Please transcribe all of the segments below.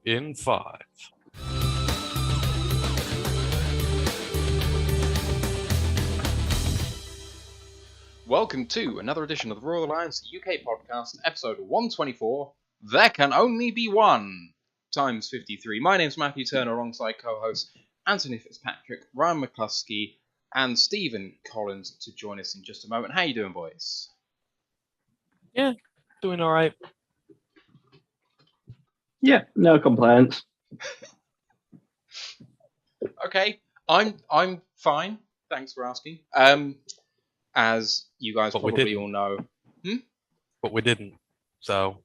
in 5. Welcome to another edition of the Royal Alliance UK podcast, episode 124. There can only be one times 53. My name's Matthew Turner, alongside co-hosts Anthony Fitzpatrick, Ryan McCluskey, and Stephen Collins to join us in just a moment. How you doing, boys? Yeah, doing all right. Yeah, no complaints. Okay, I'm fine. Thanks for asking. As you guys But we probably didn't. all know, But we didn't. So,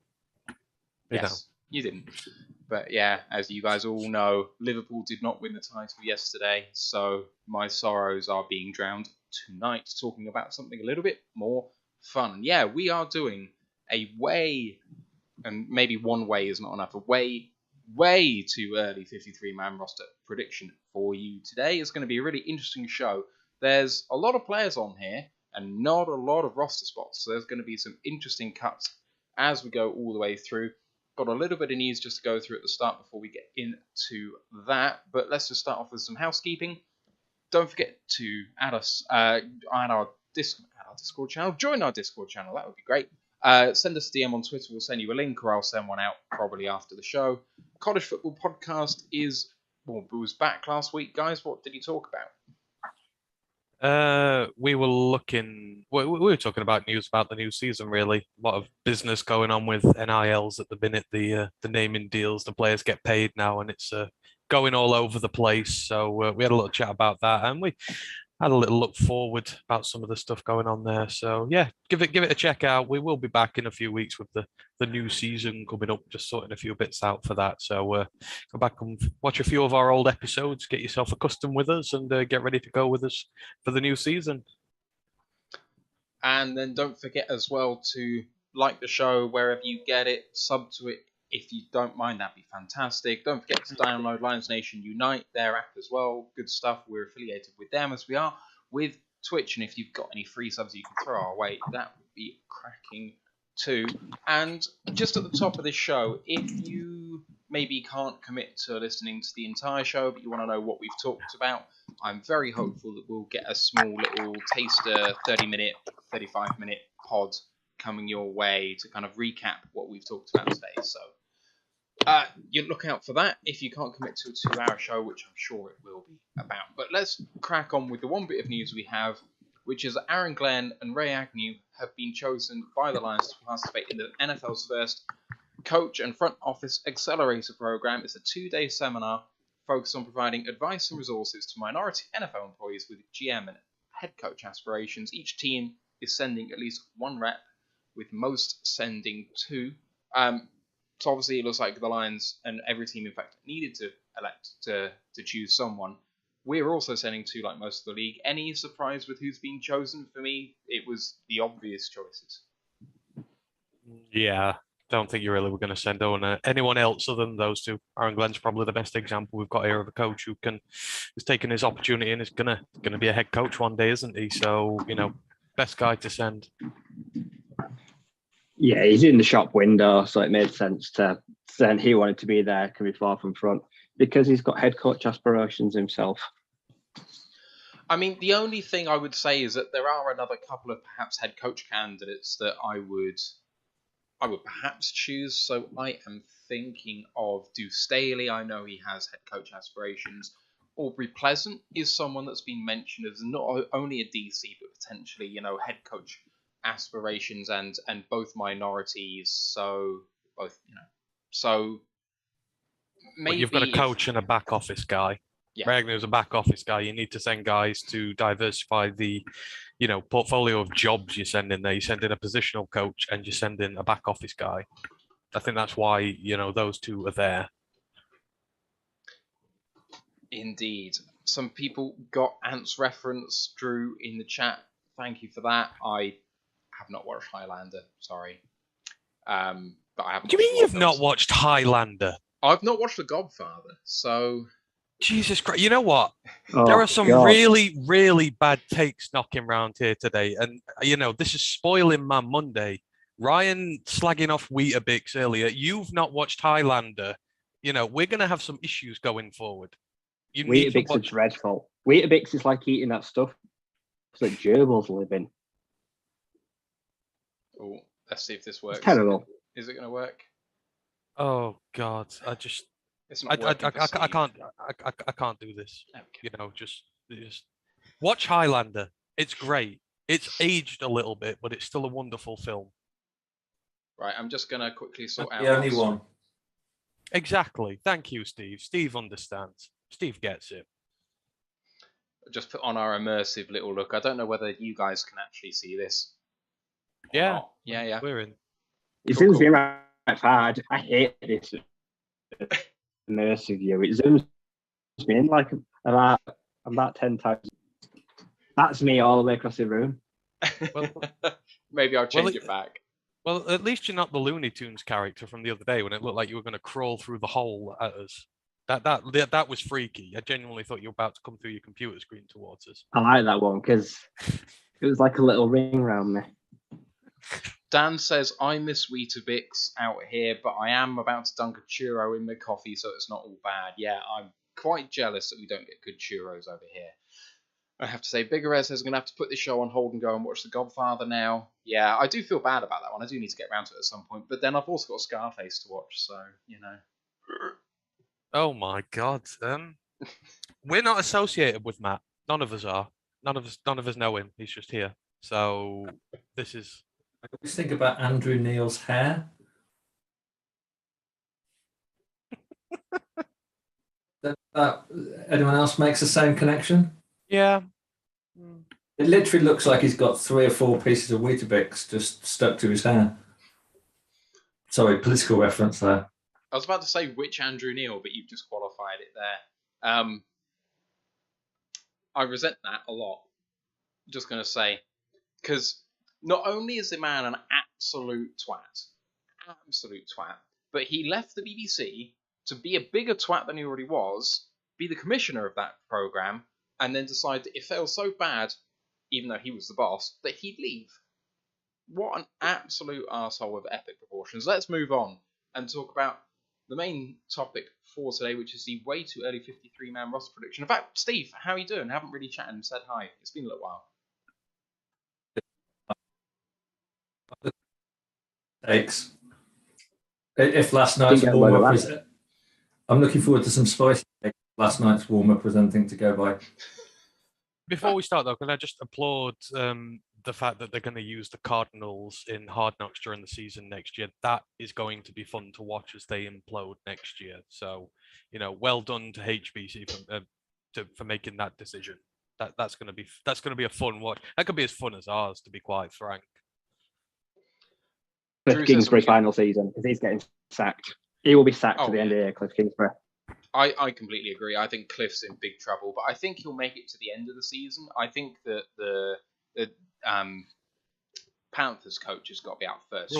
yes, you didn't. But yeah, as you guys all know, Liverpool did not win the title yesterday, so my sorrows are being drowned tonight, talking about something a little bit more fun. And yeah, we are doing a way, and maybe one way is not enough, a way too early 53-man roster prediction for you today. It's going to be a really interesting show. There's a lot of players on here, and not a lot of roster spots, so there's going to be some interesting cuts as we go all the way through. Got a little bit of news just to go through at the start before we get into that, but let's just start off with some housekeeping. Don't forget to add us on our Discord channel. Join our Discord channel, that would be great. Send us a DM on Twitter, we'll send you a link, or I'll send one out probably after the show. College Football Podcast was back last week, guys. What did you talk about? we were talking about news about the new season, really. A lot of business going on with NILs at the minute, the naming deals, the players get paid now, and it's going all over the place. So we had a little chat about that, and we had a little look forward about some of the stuff going on there. So yeah, give it a check out. We will be back in a few weeks with the new season coming up, just sorting a few bits out for that. So go back and watch a few of our old episodes, get yourself accustomed with us, and get ready to go with us for the new season. And then don't forget as well to like the show wherever you get it, sub to it if you don't mind, that'd be fantastic. Don't forget to download Lions Nation Unite, their app as well. Good stuff. We're affiliated with them as we are with Twitch, and if you've got any free subs you can throw our way, that would be cracking too. And just at the top of this show, if you maybe can't commit to listening to the entire show, but you want to know what we've talked about, I'm very hopeful that we'll get a small little taster 30-minute, 35-minute pod coming your way to kind of recap what we've talked about today. So you look out for that if you can't commit to a 2-hour show, which I'm sure it will be about. But let's crack on with the one bit of news we have, which is that Aaron Glenn and Ray Agnew have been chosen by the Lions to participate in the NFL's first Coach and Front Office Accelerator Program. It's a 2-day seminar focused on providing advice and resources to minority NFL employees with GM and head coach aspirations. Each team is sending at least one rep, with most sending 2. So obviously it looks like the Lions and every team, in fact, needed to elect to choose someone. We're also sending 2 like most of the league. Any surprise with who's been chosen? For me, it was the obvious choices. Yeah, don't think you really were going to send on anyone else other than those 2. Aaron Glenn's probably the best example we've got here of a coach who is taking his opportunity and is gonna be a head coach one day, isn't he? So, best guy to send. Yeah, he's in the shop window, so it made sense to send. He wanted to be there, can be far from front, because he's got head coach aspirations himself. I mean, the only thing I would say is that there are another couple of perhaps head coach candidates that I would perhaps choose. So I am thinking of Deuce Staley. I know he has head coach aspirations. Aubrey Pleasant is someone that's been mentioned as not only a DC, but potentially, head coach aspirations and both minorities. So both, so maybe You've got a coach and a back office guy. Yeah. Ragnar's a back office guy. You need to send guys to diversify the, portfolio of jobs you send in there. You send in a positional coach and you send in a back office guy. I think that's why, those 2 are there. Indeed. Some people got Ant's reference, Drew, in the chat. Thank you for that. I have not watched Highlander, sorry. But I haven't. Do you mean you've not watched Highlander? I've not watched The Godfather, so... Jesus Christ. You know what? Oh, there are some God. really, really bad takes knocking around here today. And, this is spoiling my Monday. Ryan slagging off Weetabix earlier. You've not watched Highlander. You know, we're going to have some issues going forward. You need to Weetabix are watch. dreadful. Weetabix is like eating that stuff that gerbils live in. Oh, let's see if this works. It's terrible. Is it going to work? Oh God, It's not working. I can't do this. There we You know, just watch Highlander. It's great. It's aged a little bit, but it's still a wonderful film. go. Right, I'm just going to quickly sort out. The only one. Exactly. Thank you, Steve. Steve understands. Steve gets it. Just put on our immersive little look. I don't know whether you guys can actually see this. or Yeah. not. Yeah. We're in. It Cool, zooms cool. me right hard. I hate this immersive view. It zooms me in like about 10 times. That's me all the way across the room. Well- Maybe I'll change well, it back. Well, at least you're not the Looney Tunes character from the other day when it looked like you were going to crawl through the hole at us. That was freaky. I genuinely thought you were about to come through your computer screen towards us. I like that one because it was like a little ring around me. Dan says, I miss Weetabix out here, but I am about to dunk a churro in my coffee, so it's not all bad. Yeah, I'm quite jealous that we don't get good churros over here. I have to say, Biggerez says I'm going to have to put this show on hold and go and watch The Godfather now. Yeah, I do feel bad about that one. I do need to get around to it at some point. But then I've also got Scarface to watch, so, you know. Oh my God. We're not associated with Matt. None of us are. None of us know him. He's just here. So this is. Just think about Andrew Neil's hair. Anyone else makes the same connection? Yeah. It literally looks like he's got 3 or 4 pieces of Weetabix just stuck to his hair. Sorry, political reference there. I was about to say which Andrew Neil, but you've just qualified it there. I resent that a lot. Just going to say. Because not only is the man an absolute twat, but he left the BBC to be a bigger twat than he already was, be the commissioner of that programme, and then decide that it felt so bad, even though he was the boss, that he'd leave. What an absolute arsehole with epic proportions. Let's move on and talk about the main topic for today, which is the way too early 53-man roster prediction. In fact, Steve, how are you doing? I haven't really chatted and said hi. It's been a little while. Takes. If last night's Didn't get away warm-up with was... I'm looking forward to some spicy takes. Last night's warm-up was anything to go by. Before we start, though, can I just applaud the fact that they're going to use the Cardinals in Hard Knocks during the season next year? That is going to be fun to watch as they implode next year. So, you know, well done to HBC for making that decision. That's going to be a fun watch. That could be as fun as ours, to be quite frank. Cliff Kingsbury final season because he's getting sacked. He will be sacked at the end of the year, Cliff Kingsbury. I completely agree. I think Cliff's in big trouble, but I think he'll make it to the end of the season. I think that the Panthers coach has got to be out first.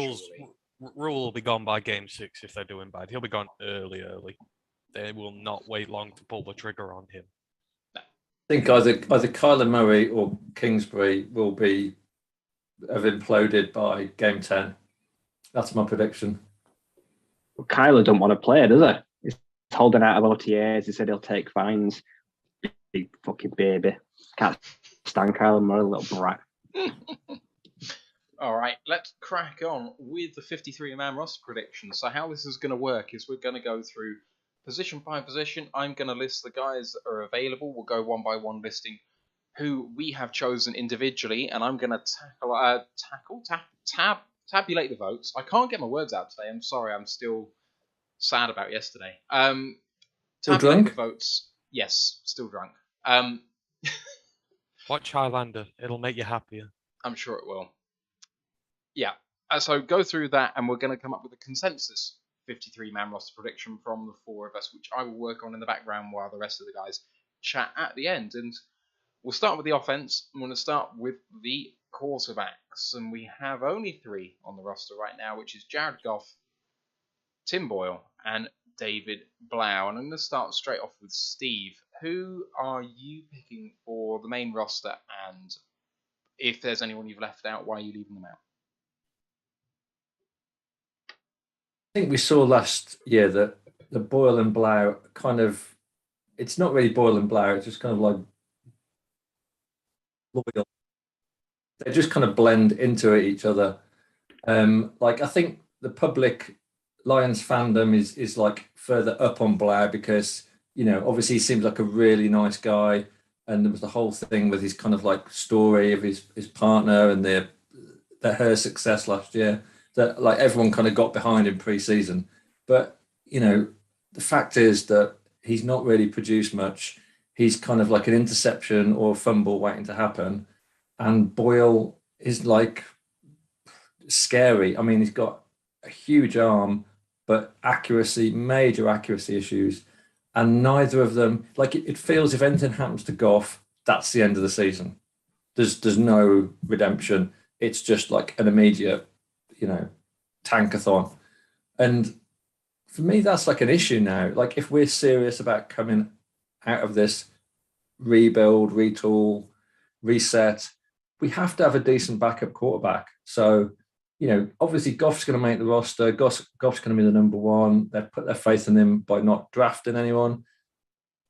Rule will be gone by game 6 if they're doing bad. He'll be gone early. They will not wait long to pull the trigger on him. I think either Kyler Murray or Kingsbury have imploded by game 10. That's my prediction. Well, Kyler don't want to play, does he? He's holding out of OTAs. He said he'll take fines. Big fucking baby. Can't stand Kyler Murray, little brat. All right, let's crack on with the 53-man roster prediction. So how this is going to work is we're going to go through position by position. I'm going to list the guys that are available. We'll go one by one listing who we have chosen individually, and I'm going to tabulate the votes. I can't get my words out today. I'm sorry. I'm still sad about yesterday. Still Tabulate drunk? the votes. Yes, still drunk. Watch Highlander. It'll make you happier. I'm sure it will. Yeah. So go through that, and we're going to come up with a consensus 53-man roster prediction from the 4 of us, which I will work on in the background while the rest of the guys chat at the end. And we'll start with the offense. I'm going to start with the quarterbacks, and we have only 3 on the roster right now, which is Jared Goff, Tim Boyle, and David Blau. And I'm going to start straight off with Steve. Who are you picking for the main roster, and if there's anyone you've left out, why are you leaving them out? I think we saw last year that the Boyle and Blau kind of, it's not really Boyle and Blau, it's just kind of like loyal. They just kind of blend into each other. Like I think the public Lions fandom is like further up on Blau because, you know, obviously he seems like a really nice guy. And there was the whole thing with his kind of like story of his partner and her success last year that like everyone kind of got behind in pre-season. But, you know, the fact is that he's not really produced much. He's kind of like an interception or a fumble waiting to happen. And Boyle is like scary. I mean, he's got a huge arm, but major accuracy issues. And neither of them, like it feels if anything happens to Goff, that's the end of the season. There's no redemption. It's just like an immediate, you know, tankathon. And for me, that's like an issue now. Like if we're serious about coming out of this rebuild, retool, reset, we have to have a decent backup quarterback. So, you know, obviously Goff's going to make the roster. Goff's going to be the number one. They've put their faith in him by not drafting anyone.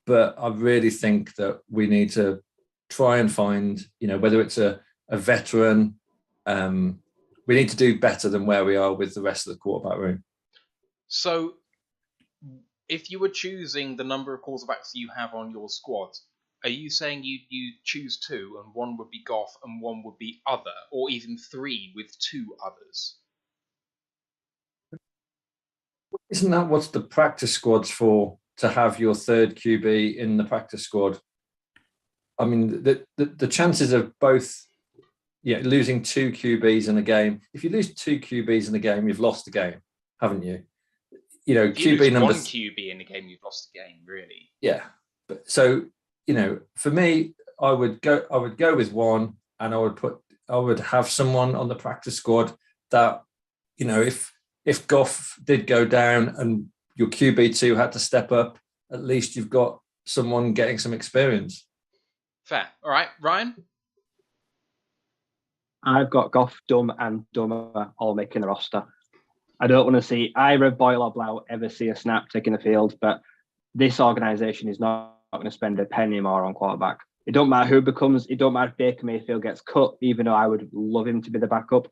But I really think that we need to try and find, you know, whether it's a veteran, we need to do better than where we are with the rest of the quarterback room. So, if you were choosing the number of quarterbacks you have on your squad, are you saying you choose two and one would be Goff and one would be other, or even three with two others? Isn't that what's the practice squad's for? To have your third QB in the practice squad? I mean, the chances of both, losing two QBs in a game. If you lose two QBs in a game, you've lost the game, haven't you? You know, if you QB lose number one QB in a game, you've lost the game, really. Yeah, but so you know, for me, I would go with one, and I would have someone on the practice squad that, you know, if Goff did go down and your QB2 had to step up, at least you've got someone getting some experience. Fair. All right, Ryan? I've got Goff, Dum, and Dummer all making the roster. I don't want to see either Boyle or Blau ever see a snap taking the field, but this organisation is not going to spend a penny more on quarterback. It don't matter who becomes, it don't matter if Baker Mayfield gets cut, even though I would love him to be the backup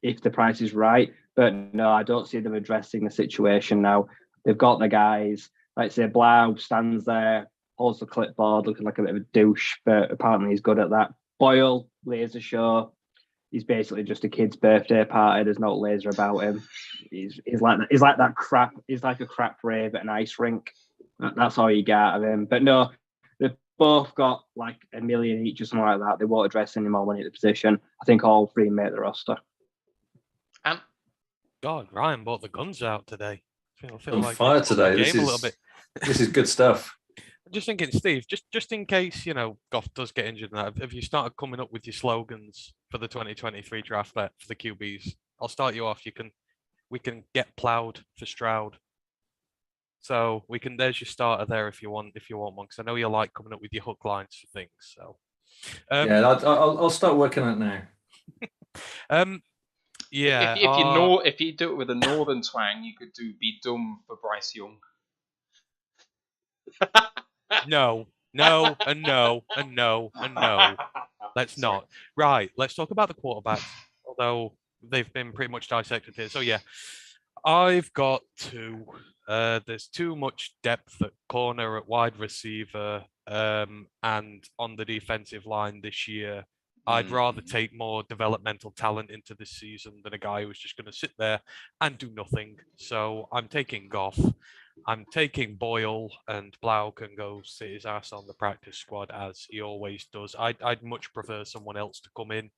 if the price is right. But no, I don't see them addressing the situation now. They've got the guys, like say Blau stands there, holds the clipboard looking like a bit of a douche, but apparently he's good at that. Boyle, laser show. He's basically just a kid's birthday party. There's no laser about him. He's like that crap. He's like a crap rave at an ice rink. That's all you get out of him. But no, they've both got like $1 million each or something like that. They won't address any more money at the position. I think all three make the roster. And God, Ryan brought the guns out today. I feel On like fire he's put the today. game a little bit. This is good stuff. I'm just thinking, Steve, just in case, you know, Goff does get injured and that, have you started coming up with your slogans for the 2023 draft for the QBs? I'll start you off. We can get plowed for Stroud. So there's your starter there if you want one, because I know you like coming up with your hook lines for things. So I'll start working on it now. Yeah. If you do it with a northern twang, you could be dumb for Bryce Young. No, and no. Let's not. Right, let's talk about the quarterbacks, although they've been pretty much dissected here. So yeah, I've got two. There's too much depth at corner, at wide receiver, and on the defensive line this year. I'd rather take more developmental talent into this season than a guy who's just going to sit there and do nothing. So I'm taking Goff. I'm taking Boyle, and Blau can go sit his ass on the practice squad as he always does. I'd much prefer someone else to come in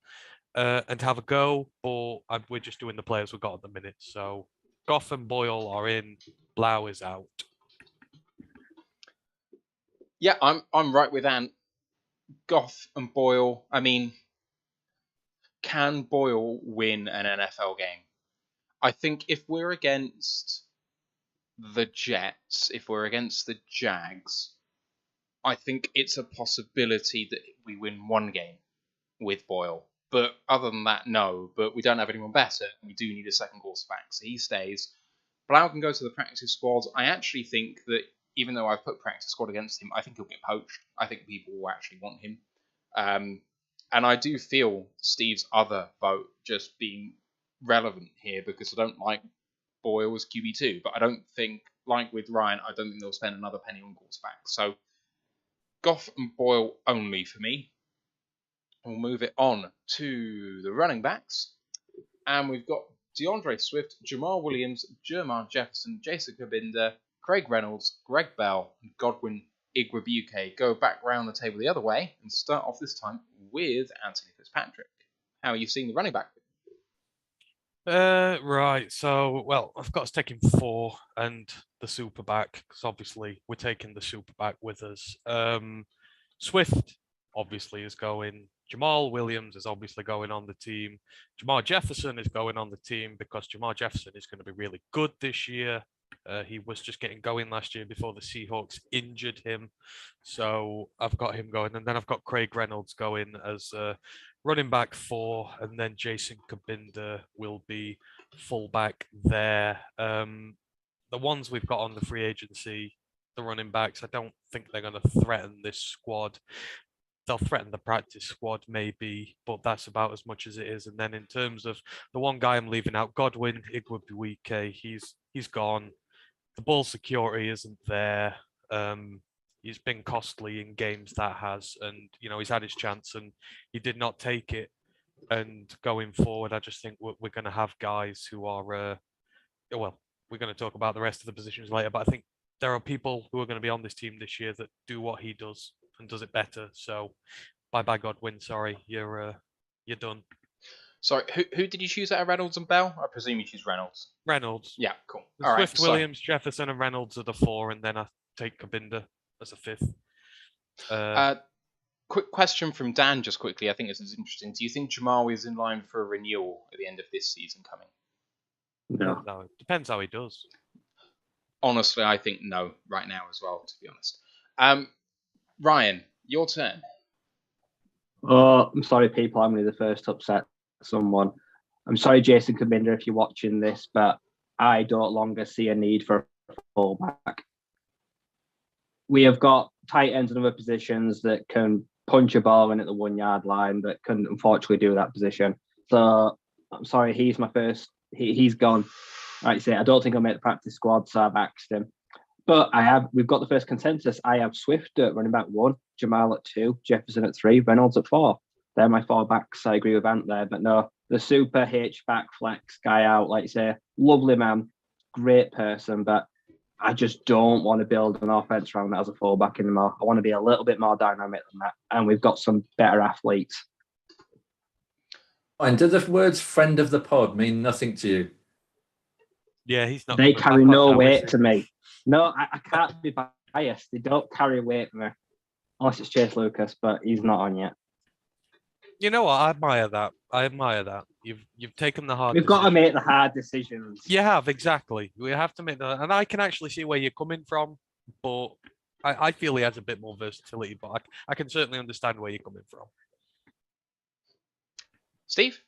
and have a go, but we're just doing the players we've got at the minute. So Goff and Boyle are in, Blau is out. Yeah, I'm right with Ant. Goff and Boyle. I mean, can Boyle win an NFL game? I think if we're against the Jets, if we're against the Jags, I think it's a possibility that we win one game with Boyle. But other than that, no. But we don't have anyone better, and we do need a second quarterback. So he stays. Blau can go to the practice squad. I actually think that even though I've put practice squad against him, I think he'll get poached. I think people will actually want him. And I do feel Steve's other vote just being relevant here because I don't like Boyle as QB2, but I don't think, like with Ryan, I don't think they'll spend another penny on quarterback. So Goff and Boyle only for me. We'll move it on to the running backs. And we've got DeAndre Swift, Jamal Williams, Jermar Jefferson, Jason Kabinda, Craig Reynolds, Greg Bell, and Godwin Igwebuike. Go back round the table the other way and start off this time with Anthony Fitzpatrick. How are you seeing the running back? Right. So, well, I've got to take him 4 and the super back because obviously we're taking the super back with us. Swift obviously is going. Jamal Williams is obviously going on the team. Jamar Jefferson is going on the team because Jamar Jefferson is going to be really good this year. He was just getting going last year before the Seahawks injured him. So I've got him going. And then I've got Craig Reynolds going as running back 4. And then Jason Kabinda will be fullback there. The ones we've got on the free agency, the running backs, I don't think they're going to threaten this squad. They'll threaten the practice squad maybe, but that's about as much as it is. And then in terms of the one guy I'm leaving out, Godwin Igwebuike, he's gone. The ball security isn't there. He's been costly in games that has, and he's had his chance and he did not take it. And going forward, I just think we're going to have guys who are, well, we're going to talk about the rest of the positions later, but I think there are people who are going to be on this team this year that do what he does and does it better. So bye Godwin. Sorry, you're done. Sorry, who did you choose out of Reynolds and Bell? I presume you choose Reynolds. Reynolds. Yeah, cool. All Swift, right, Williams, Jefferson, and Reynolds are the 4, and then I take Kabinda as a 5th. Quick question from Dan, just quickly. I think this is interesting. Do you think Jamal is in line for a renewal at the end of this season coming? No. It depends how he does. Honestly, I think no right now as well, to be honest. Ryan, your turn. Oh, I'm sorry, people. I'm going to be the first to upset someone. I'm sorry, Jason Kabinda, if you're watching this, but I don't longer see a need for a fullback. We have got tight ends in other positions that can punch a ball in at the 1 yard line that couldn't unfortunately do that position. So I'm sorry, he's my first. He's gone. Like I say, I don't think I'll make the practice squad, so I've axed him. But we've got the first consensus. I have Swift at running back 1, Jamal at 2, Jefferson at 3, Reynolds at 4. They're my 4 backs. I agree with Ant there, but no, the super H-back flex guy out, like you say, lovely man, great person, but I just don't want to build an offense around that as a fullback anymore. I want to be a little bit more dynamic than that, and we've got some better athletes. And do the words "friend of the pod" mean nothing to you? Yeah, he's not. They carry no weight to me. No, I can't be biased. They don't carry weight to me, unless it's Chase Lucas, but he's not on yet. You know what? I admire that. You've taken the hard. We've got to make the hard decisions. You have, exactly. We have to make that, and I can actually see where you're coming from, but I feel he has a bit more versatility. But I can certainly understand where you're coming from. Steve?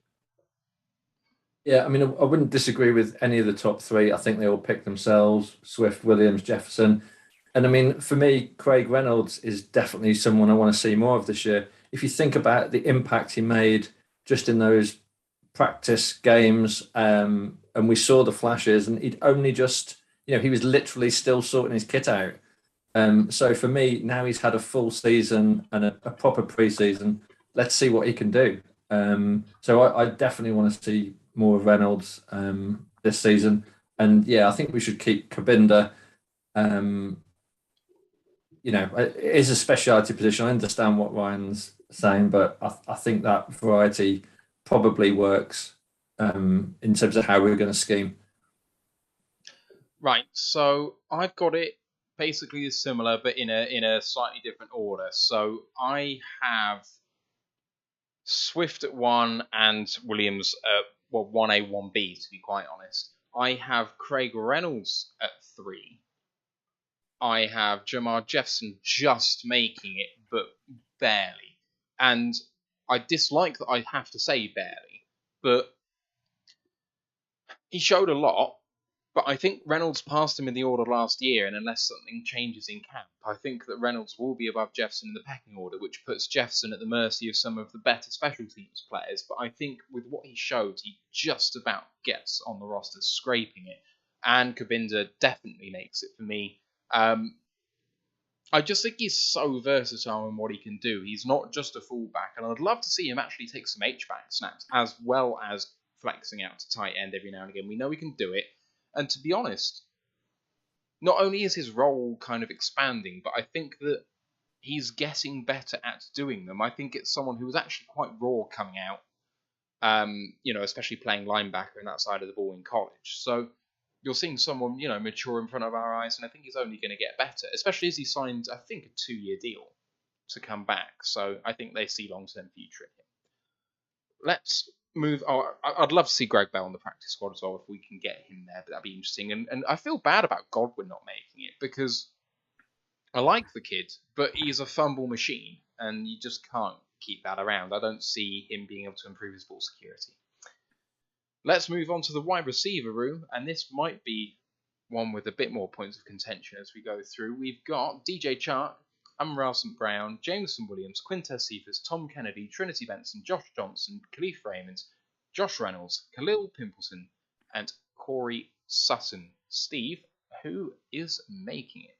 Yeah, I mean, I wouldn't disagree with any of the top 3. I think they all pick themselves: Swift, Williams, Jefferson. And I mean, for me, Craig Reynolds is definitely someone I want to see more of this year. If you think about the impact he made just in those practice games, and we saw the flashes, and he'd only just, he was literally still sorting his kit out. So for me, now he's had a full season and a proper preseason. Let's see what he can do. So I definitely want to see more of Reynolds this season. And yeah, I think we should keep Kabinda. It is a specialty position. I understand what Ryan's saying, but I think that variety probably works in terms of how we're going to scheme. Right, so I've got it basically similar, but in a slightly different order. So I have Swift at 1 and Williams at 1A, 1B, to be quite honest. I have Craig Reynolds at 3. I have Jamar Jefferson just making it, but barely. And I dislike that I have to say barely, but he showed a lot But I think Reynolds passed him in the order last year, and unless something changes in camp, I think that Reynolds will be above Jefferson in the pecking order, which puts Jefferson at the mercy of some of the better special teams players. But I think with what he showed, he just about gets on the roster, scraping it. And Kabinda definitely makes it for me. I just think he's so versatile in what he can do. He's not just a fullback, and I'd love to see him actually take some H-back snaps, as well as flexing out to tight end every now and again. We know he can do it. And to be honest, not only is his role kind of expanding, but I think that he's getting better at doing them. I think it's someone who was actually quite raw coming out, especially playing linebacker and that side of the ball in college. So you're seeing someone, mature in front of our eyes, and I think he's only going to get better, especially as he signed, I think, a 2-year deal to come back. So I think they see long-term future in him. Let's move. Oh, I'd love to see Greg Bell in the practice squad as well if we can get him there. But that'd be interesting. And I feel bad about Godwin not making it because I like the kid, but he's a fumble machine, and you just can't keep that around. I don't see him being able to improve his ball security. Let's move on to the wide receiver room, and this might be one with a bit more points of contention as we go through. We've got DJ Chark, Amar St. Brown, Jameson Williams, Quintez Cephas, Tom Kennedy, Trinity Benson, Josh Johnson, Khalif Raymond, Josh Reynolds, Khalil Pimpleton, and Corey Sutton. Steve, who is making it?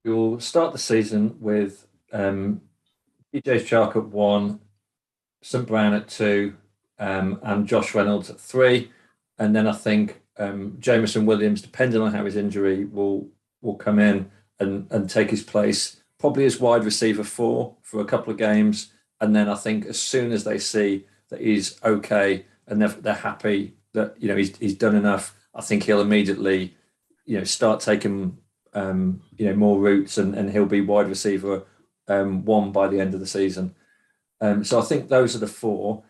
We'll start the season with DJ Chark at 1, St. Brown at 2, and Josh Reynolds at 3. And then I think Jameson Williams, depending on how his injury, will come in and take his place, probably as wide receiver 4 for a couple of games. And then I think as soon as they see that he's okay and they're happy that he's done enough, I think he'll immediately start taking more routes and he'll be wide receiver 1 by the end of the season. So I think those are the 4.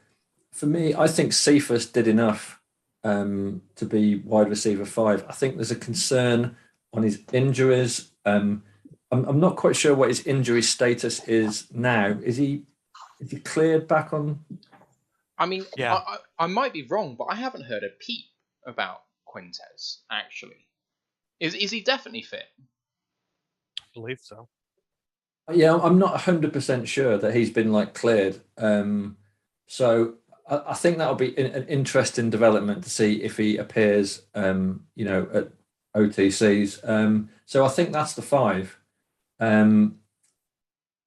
For me, I think Cephas did enough to be wide receiver 5. I think there's a concern on his injuries. I'm not quite sure what his injury status is now. Is he cleared back on? I mean, yeah. I might be wrong, but I haven't heard a peep about Quintez, actually. Is he definitely fit? I believe so. Yeah, I'm not 100% sure that he's been cleared. So I think that'll be an interesting development to see if he appears, at OTCs. So I think that's the 5.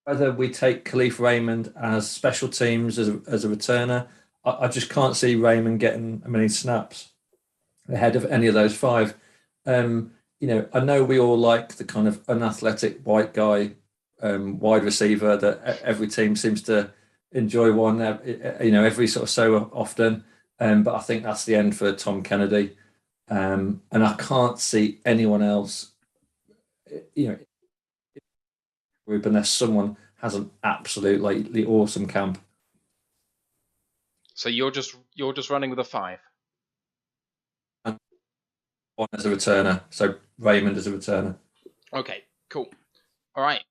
Whether we take Khalif Raymond as special teams as a returner, I just can't see Raymond getting many snaps ahead of any of those 5. I know we all like the kind of unathletic white guy wide receiver that every team seems to enjoy one, every sort of so often. But I think that's the end for Tom Kennedy. And I can't see anyone else, unless someone has an absolutely awesome camp. So you're just running with a 5. And 1 as a returner. So Raymond as a returner. Okay, cool. All right.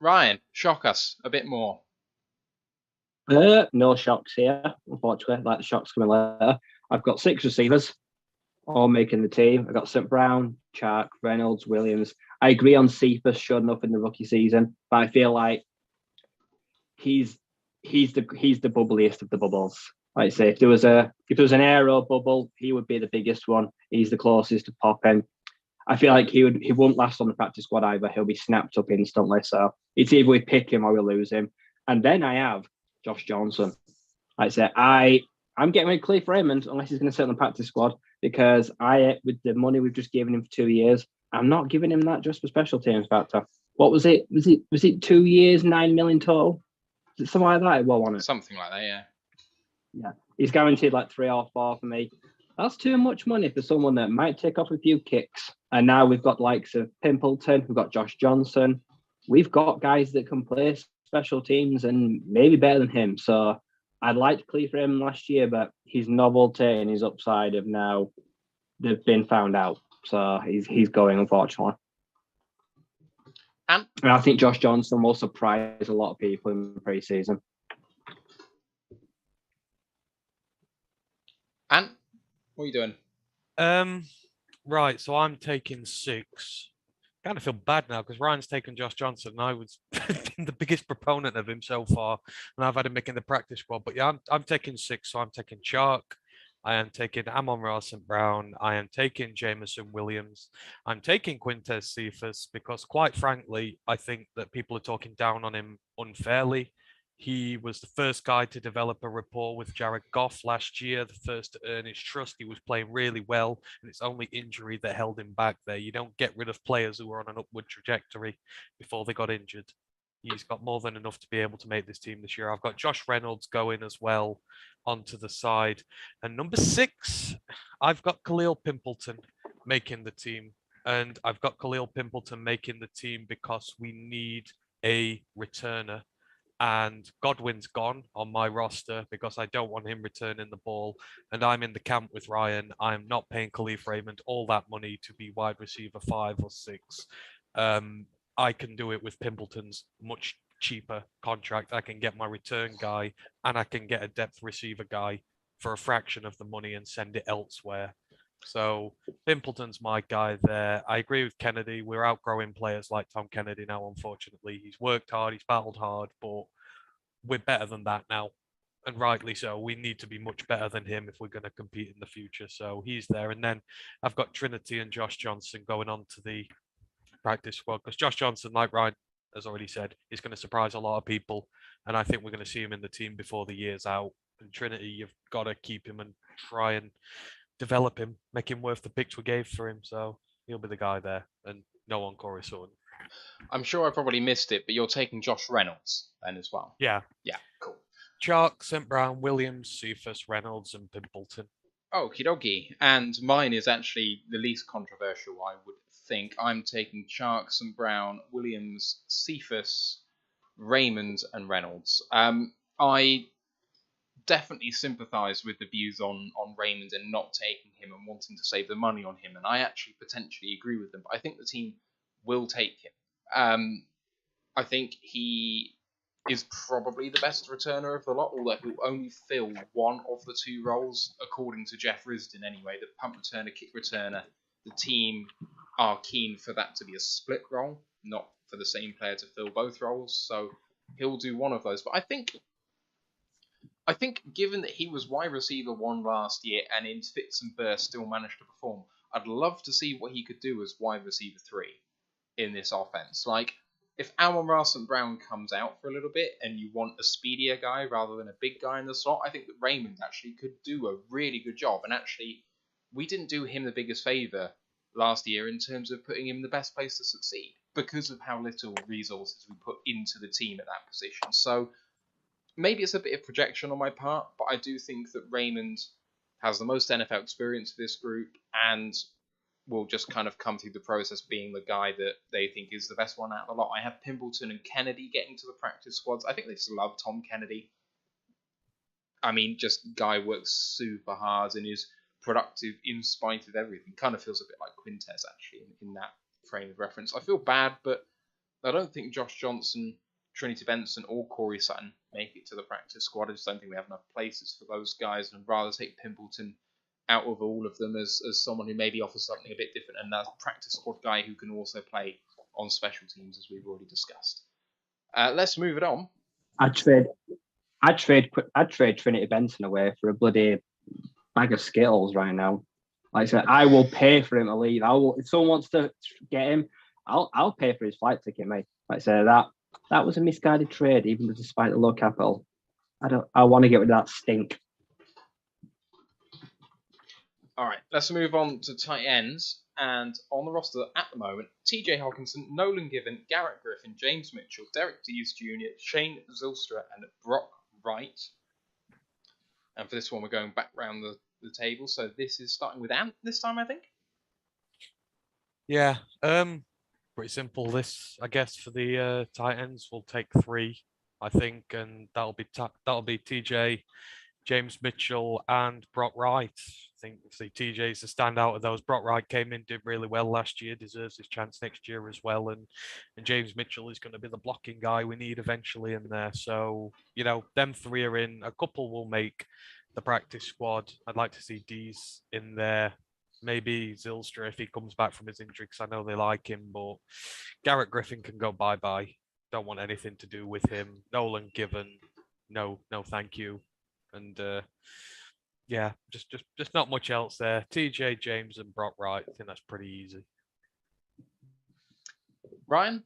Ryan, shock us a bit more. No shocks here, unfortunately. The shocks coming later. I've got 6 receivers, all making the team. I've got St. Brown, Chark, Reynolds, Williams. I agree on Cephas showed enough in the rookie season, but I feel like he's the bubbliest of the bubbles. Like I say, if there was an aero bubble, he would be the biggest one. He's the closest to popping. I feel like he won't last on the practice squad either. He'll be snapped up instantly. So it's either we pick him or we lose him. And then I have Josh Johnson. Like I say, I'm getting rid of Khalif Raymond unless he's going to sit on the practice squad, because with the money we've just given him for 2 years, I'm not giving him that just for special teams factor. What was it? Was it 2 years, 9 million total? Is it something like that? Well, on it. Something like that, yeah. Yeah, he's guaranteed 3 or 4 for me. That's too much money for someone that might take off a few kicks. And now we've got the likes of Pimpleton, we've got Josh Johnson. We've got guys that can play special teams and maybe better than him. So I'd like to clear for him last year, but his novelty and his upside have now they've been found out. So he's going, unfortunately. And I think Josh Johnson will surprise a lot of people in the preseason. What are you doing? Right, so I'm taking 6. Kind of feel bad now because Ryan's taken Josh Johnson, and I was been the biggest proponent of him so far, and I've had him making the practice squad. But yeah, I'm taking 6, so I'm taking Chark. I am taking Amon-Ra St. Brown. I am taking Jameson Williams. I'm taking Quintez Cephas because, quite frankly, I think that people are talking down on him unfairly. He was the first guy to develop a rapport with Jared Goff last year, the first to earn his trust. He was playing really well, and it's only injury that held him back there. You don't get rid of players who are on an upward trajectory before they got injured. He's got more than enough to be able to make this team this year. I've got Josh Reynolds going as well onto the side. And number 6, I've got Khalil Pimpleton making the team. And I've got Khalil Pimpleton making the team because we need a returner. And Godwin's gone on my roster because I don't want him returning the ball. And I'm in the camp with Ryan. I'm not paying Khalif Raymond all that money to be wide receiver 5 or 6. I can do it with Pimpleton's much cheaper contract. I can get my return guy and I can get a depth receiver guy for a fraction of the money and send it elsewhere. So Pimpleton's my guy there. I agree with Kennedy. We're outgrowing players like Tom Kennedy now, unfortunately. He's worked hard, he's battled hard, but we're better than that now. And rightly so. We need to be much better than him if we're going to compete in the future. So he's there. And then I've got Trinity and Josh Johnson going on to the practice squad because Josh Johnson, like Ryan has already said, is going to surprise a lot of people. And I think we're going to see him in the team before the year's out. And Trinity, you've got to keep him and try and develop him, make him worth the picks we gave for him. So he'll be the guy there, and no on Corey Sutton. I'm sure I probably missed it, but you're taking Josh Reynolds then as well. Yeah. Yeah, cool. Chark, St. Brown, Williams, Cephas, Reynolds, and Pimpleton. Okie dokie. And mine is actually the least controversial, I would think. I'm taking Chark, St. Brown, Williams, Cephas, Raymond, and Reynolds. I definitely sympathise with the views on Raymond and not taking him and wanting to save the money on him, and I actually potentially agree with them. But I think the team will take him. I think he is probably the best returner of the lot, although he'll only fill one of the 2 roles, according to Jeff Risdon anyway, the punt returner, kick returner. The team are keen for that to be a split role, not for the same player to fill both roles, so he'll do one of those. But I think given that he was wide receiver 1 last year and in fits and bursts still managed to perform, I'd love to see what he could do as wide receiver 3 in this offense. Like, if Amon-Ra St. Brown comes out for a little bit and you want a speedier guy rather than a big guy in the slot, I think that Raymond actually could do a really good job. And actually, we didn't do him the biggest favour last year in terms of putting him in the best place to succeed because of how little resources we put into the team at that position. So maybe it's a bit of projection on my part, but I do think that Raymond has the most NFL experience for this group and will just kind of come through the process being the guy that they think is the best one out of the lot. I have Pimpleton and Kennedy getting to the practice squads. I think they just love Tom Kennedy. I mean, just guy works super hard and is productive in spite of everything. Kind of feels a bit like Quintez, actually, in that frame of reference. I feel bad, but I don't think Josh Johnson, Trinity Benson, or Corey Sutton make it to the practice squad. I just don't think we have enough places for those guys, and I'd rather take Pimpleton out of all of them as someone who maybe offers something a bit different, and that practice squad guy who can also play on special teams, as we've already discussed. Let's move it on. I'd trade Trinity Benson away for a bloody bag of Skittles right now. Like I said, I will pay for him to leave. If someone wants to get him, I'll pay for his flight ticket, mate. Like I said, that was a misguided trade, even despite the low capital. I want to get rid of that stink. All right, let's move on to tight ends. And on the roster at the moment, TJ Hawkinson, Nolan Given, Garrett Griffin, James Mitchell, Derek Dees Jr., Shane Zylstra, and Brock Wright. And for this one, we're going back round the table. So this is starting with Ant this time, I think. Yeah, pretty simple. This, I guess, for the tight ends, we'll take 3, I think, and that'll be TJ, James Mitchell, and Brock Wright. I think TJ's the standout of those. Brock Wright came in, did really well last year, deserves his chance next year as well. And James Mitchell is going to be the blocking guy we need eventually in there. So, them 3 are in. A couple will make the practice squad. I'd like to see Dees in there. Maybe Zylstra if he comes back from his injury, because I know they like him. But Garrett Griffin can go bye-bye. Don't want anything to do with him. Nolan Given, no, thank you. And yeah, just not much else there. TJ James and Brock Wright. I think that's pretty easy. Ryan?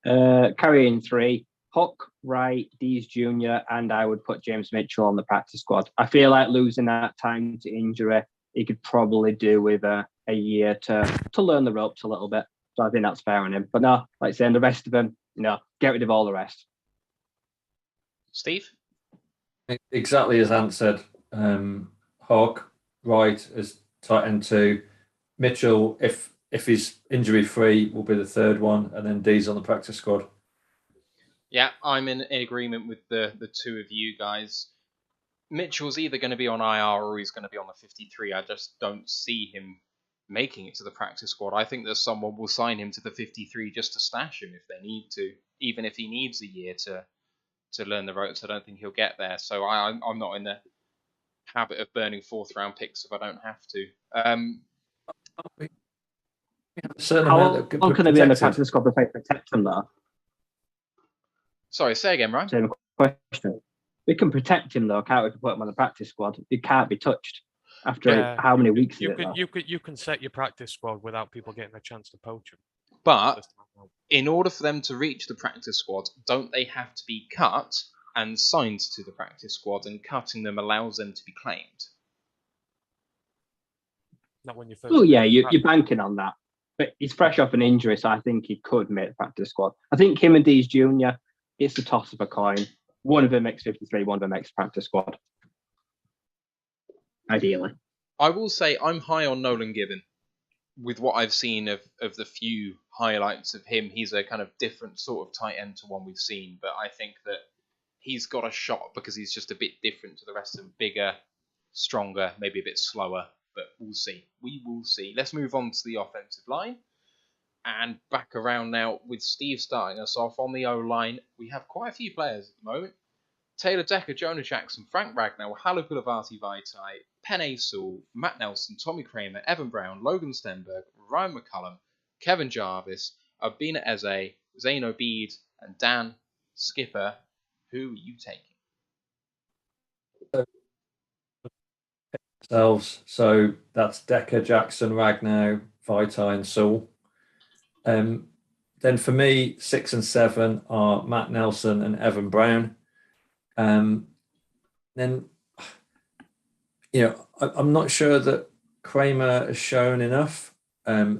Carrying 3. Hook, Wright, Dees Jr., and I would put James Mitchell on the practice squad. I feel like losing that time to injury, he could probably do with a year to learn the ropes a little bit. So I think that's fair on him. But no, like saying the rest of them, get rid of all the rest. Steve? Exactly as Ant said. Hogg, Wright as tight end 2. Mitchell, if he's injury free, will be the 3rd one, and then D's on the practice squad. Yeah, I'm in agreement with the two of you guys. Mitchell's either going to be on IR or he's going to be on the 53. I just don't see him making it to the practice squad. I think that someone will sign him to the 53 just to stash him if they need to, even if he needs a year to learn the ropes. I don't think he'll get there. So I'm not in the habit of burning 4th round picks if I don't have to. How long can they be on the practice squad before they protect them, though? Sorry, say again, Ryan. Same question. We can protect him, though, can't we? Put him on the practice squad. He can't be touched after how many weeks is it? You can set your practice squad without people getting a chance to poach him. But in order for them to reach the practice squad, don't they have to be cut and signed to the practice squad? And cutting them allows them to be claimed. Not when you first. Oh yeah, you're banking on that. But he's fresh off an injury, so I think he could make the practice squad. I think him and Dees Jr., it's the toss of a coin. One of them makes 53, one of them makes practice squad. Ideally. I will say I'm high on Nolan Given. With what I've seen of the few highlights of him, he's a kind of different sort of tight end to one we've seen. But I think that he's got a shot because he's just a bit different to the rest of them. Bigger, stronger, maybe a bit slower. But we'll see. We will see. Let's move on to the offensive line. And back around now with Steve starting us off on the O-line. We have quite a few players at the moment. Taylor Decker, Jonah Jackson, Frank Ragnow, Halu Pulavati Vaitai, Penny Sewell, Matt Nelson, Tommy Kramer, Evan Brown, Logan Stenberg, Ryan McCullum, Kevin Jarvis, Abina Eze, Zane Obeid, and Dan Skipper. Who are you taking? So that's Decker, Jackson, Ragnow, Vaitai, and Sewell. Then for me, 6 and 7 are Matt Nelson and Evan Brown. Then, I'm not sure that Kramer has shown enough.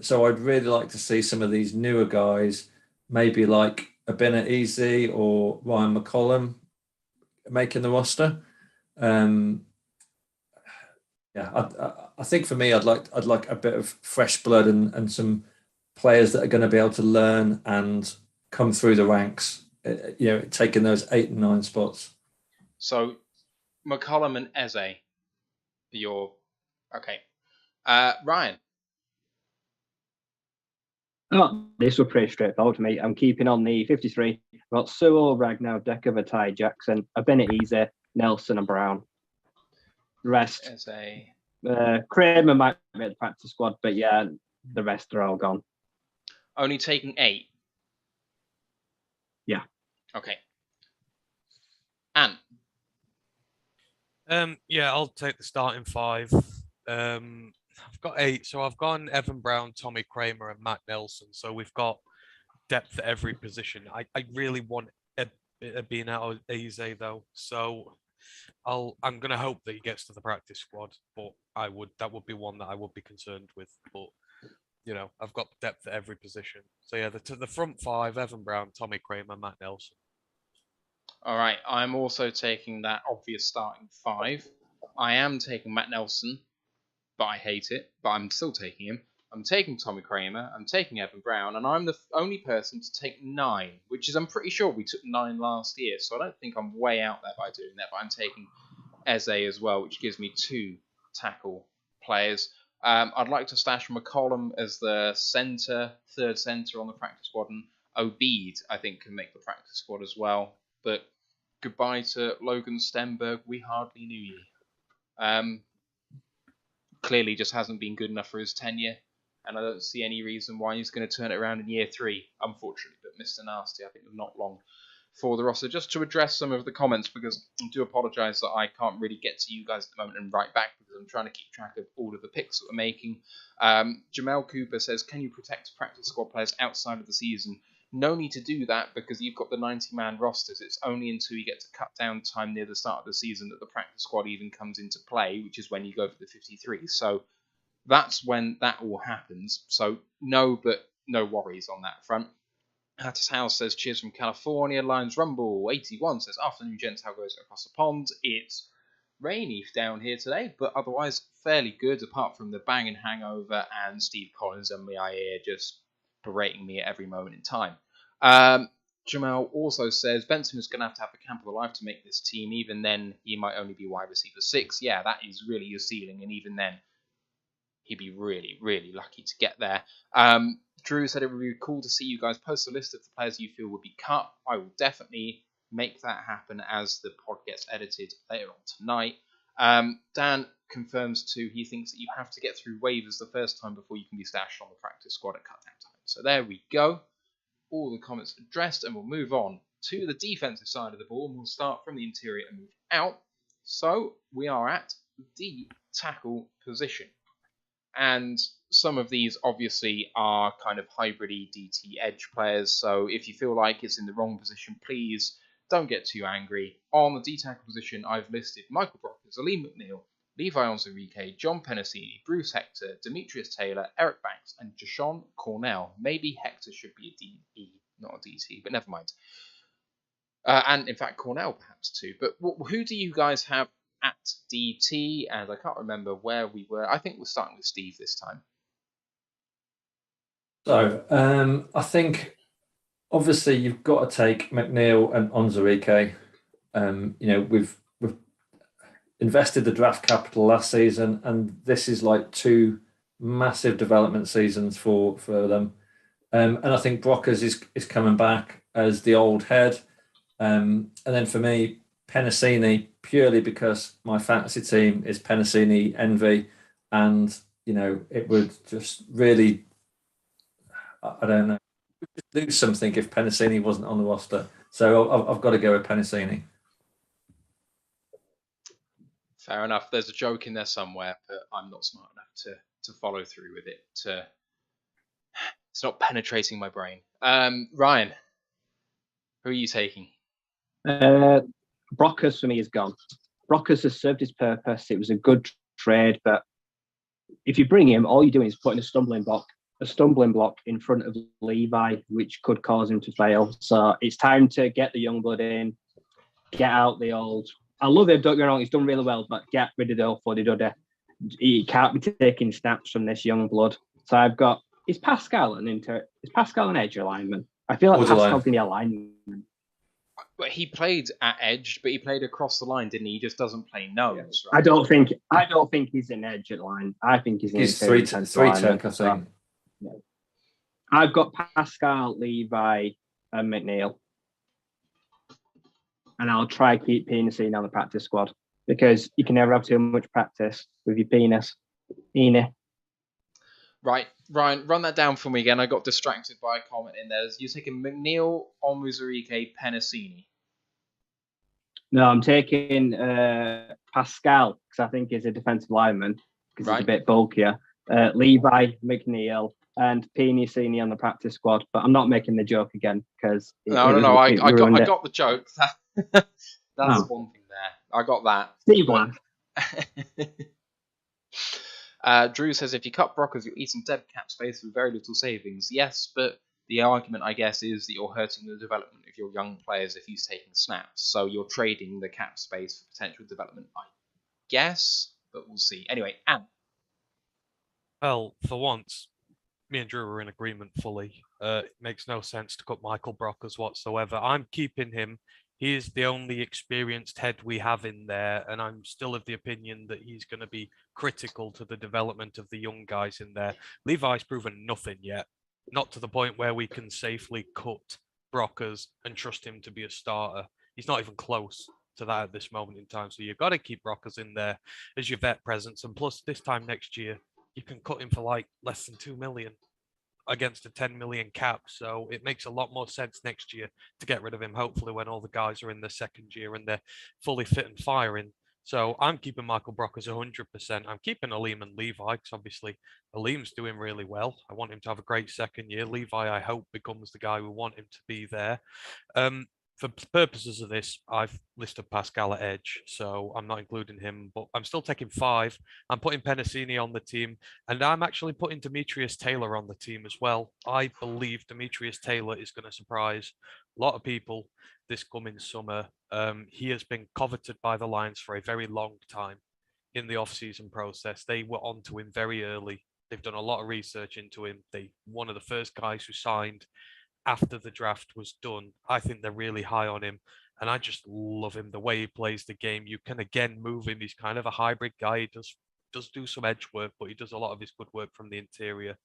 So I'd really like to see some of these newer guys, maybe like Abina Eze or Ryan McCollum, making the roster. I think for me, I'd like a bit of fresh blood and some players that are going to be able to learn and come through the ranks. Taking those 8 and 9 spots. So, McCollum and Eze, okay. Ryan. Oh, this was pretty straightforward to me. I'm keeping on the 53. I've got Sewell, Ragnow, Decker, Vaitai, Jackson, Abina Eze, Nelson, and Brown. The rest, Kramer might make the practice squad, but yeah, the rest are all gone. Only taking 8? Yeah. Okay. Ant? Yeah, I'll take the starting 5. I've got 8, so I've gone Evan Brown, Tommy Kramer, and Matt Nelson. So we've got depth at every position. I really want Abina Eze though, so I'm gonna hope that he gets to the practice squad. But that would be one that I would be concerned with. But I've got depth at every position. So yeah, the front 5: Evan Brown, Tommy Kramer, Matt Nelson. All right, I'm also taking that obvious starting 5. I am taking Matt Nelson, but I hate it. But I'm still taking him. I'm taking Tommy Kramer. I'm taking Evan Brown, and I'm the only person to take 9, which is I'm pretty sure we took 9 last year. So I don't think I'm way out there by doing that. But I'm taking Eze as well, which gives me 2 tackle players. I'd like to stash McCollum as the third centre on the practice squad, and Obeid I think can make the practice squad as well. But goodbye to Logan Stenberg. We hardly knew you. Clearly just hasn't been good enough for his tenure, and I don't see any reason why he's going to turn it around in year 3, unfortunately. But Mr. Nasty, I think, not long for the roster. Just to address some of the comments, because I do apologise that I can't really get to you guys at the moment and write back, because I'm trying to keep track of all of the picks that we're making. Jamel Cooper says, can you protect practice squad players outside of the season? No need to do that, because you've got the 90-man rosters. It's only until you get to cut down time near the start of the season that the practice squad even comes into play, which is when you go for the 53. So that's when that all happens. So no, but no worries on that front. Hattis House says, cheers from California. Lions Rumble 81 says, afternoon, gents. How goes it across the pond? It's rainy down here today, but otherwise fairly good, apart from the banging hangover and Steve Collins and my ear just berating me at every moment in time. Jamal also says, Benson is going to have the camp of a life to make this team. Even then, he might only be wide receiver 6. Yeah, that is really your ceiling, and even then, he'd be really, really lucky to get there. Drew said it would be cool to see you guys post a list of the players you feel would be cut. I will definitely make that happen as the pod gets edited later on tonight. Dan confirms too, he thinks that you have to get through waivers the first time before you can be stashed on the practice squad at cut down time. So there we go. All the comments addressed, and we'll move on to the defensive side of the ball, and we'll start from the interior and move out. So we are at the tackle position. And some of these obviously are kind of hybridy DT edge players, so if you feel like it's in the wrong position, please don't get too angry. On the D-tackle position, I've listed Michael Brockers, Aleem McNeil, Levi Onwuzurike, John Penasini, Bruce Hector, Demetrius Taylor, Eric Banks, and Jashawn Cornell. Maybe Hector should be a DE, not a DT, but never mind. And in fact, Cornell perhaps too. But who do you guys have at DT? And I can't remember where we were. I think we're starting with Steve this time. So I think obviously you've got to take McNeil and Onwuzurike. We've invested the draft capital last season, and this is like 2 massive development seasons for them. And I think Brockers is coming back as the old head. And then for me, Penasini, purely because my fantasy team is Penasini Envy, and it would just really, I don't know, lose something if Penasini wasn't on the roster. So I've got to go with Penasini. Fair enough. There's a joke in there somewhere, but I'm not smart enough to follow through with it. It's not penetrating my brain. Ryan, who are you taking? Brockers for me is gone. Brockers has served his purpose. It was a good trade, but if you bring him, all you're doing is putting a stumbling block in front of Levi, which could cause him to fail. So it's time to get the young blood in, get out the old. I love him, don't get me wrong, he's done really well, but get rid of the old fuddy-duddy. He can't be taking snaps from this young blood. So I've got, is Pascal an edge alignment? I feel like Pascal's going to be a lineman. But he played at edge, but he played across the line, didn't he? He just doesn't play nose. Right? I don't think he's an edge at line. I think he's three tech, I think. Yeah. I've got Pascal, Levi, and McNeil, and I'll try to keep Penasini on the practice squad because you can never have too much practice with your penis. Right, Ryan, run that down for me again. I got distracted by a comment in there. You're taking McNeil, Onwuzurike, Penasini. No, I'm taking Pascal because I think he's a defensive lineman because he's a bit bulkier. Levi, McNeil, and Penasini on the practice squad. But I'm not making the joke again because I got the joke. That's one thing there. I got that. Steve Black. Drew says, if you cut Brockers, you're eating dead cap space with very little savings. Yes, but the argument, I guess, is that you're hurting the development of your young players if he's taking snaps. So you're trading the cap space for potential development, I guess, but we'll see. Anyway, Ant. Well, for once, me and Drew are in agreement fully. It makes no sense to cut Michael Brockers whatsoever. I'm keeping him. He is the only experienced head we have in there, and I'm still of the opinion that he's going to be critical to the development of the young guys in there. Levi's proven nothing yet, not to the point where we can safely cut Brockers and trust him to be a starter. He's not even close to that at this moment in time. So you've got to keep Brockers in there as your vet presence. And plus, this time next year, you can cut him for like less than 2 million against a 10 million cap. So it makes a lot more sense next year to get rid of him, hopefully, when all the guys are in their second year and they're fully fit and firing. So I'm keeping Michael Brockers 100%. I'm keeping Aleem and Levi because obviously Aleem's doing really well. I want him to have a great second year. Levi, I hope, becomes the guy we want him to be there. For purposes of this, I've listed Pascal at edge, so I'm not including him, but I'm still taking 5. I'm putting Penasini on the team, and I'm actually putting Demetrius Taylor on the team as well. I believe Demetrius Taylor is going to surprise a lot of people this coming summer. He has been coveted by the Lions for a very long time in the off-season process. They were onto him very early. They've done a lot of research into him. They one of the first guys who signed after the draft was done. I think they're really high on him, and I just love him, the way he plays the game. You can again move him. He's kind of a hybrid guy. He does do some edge work, but he does a lot of his good work from the interior.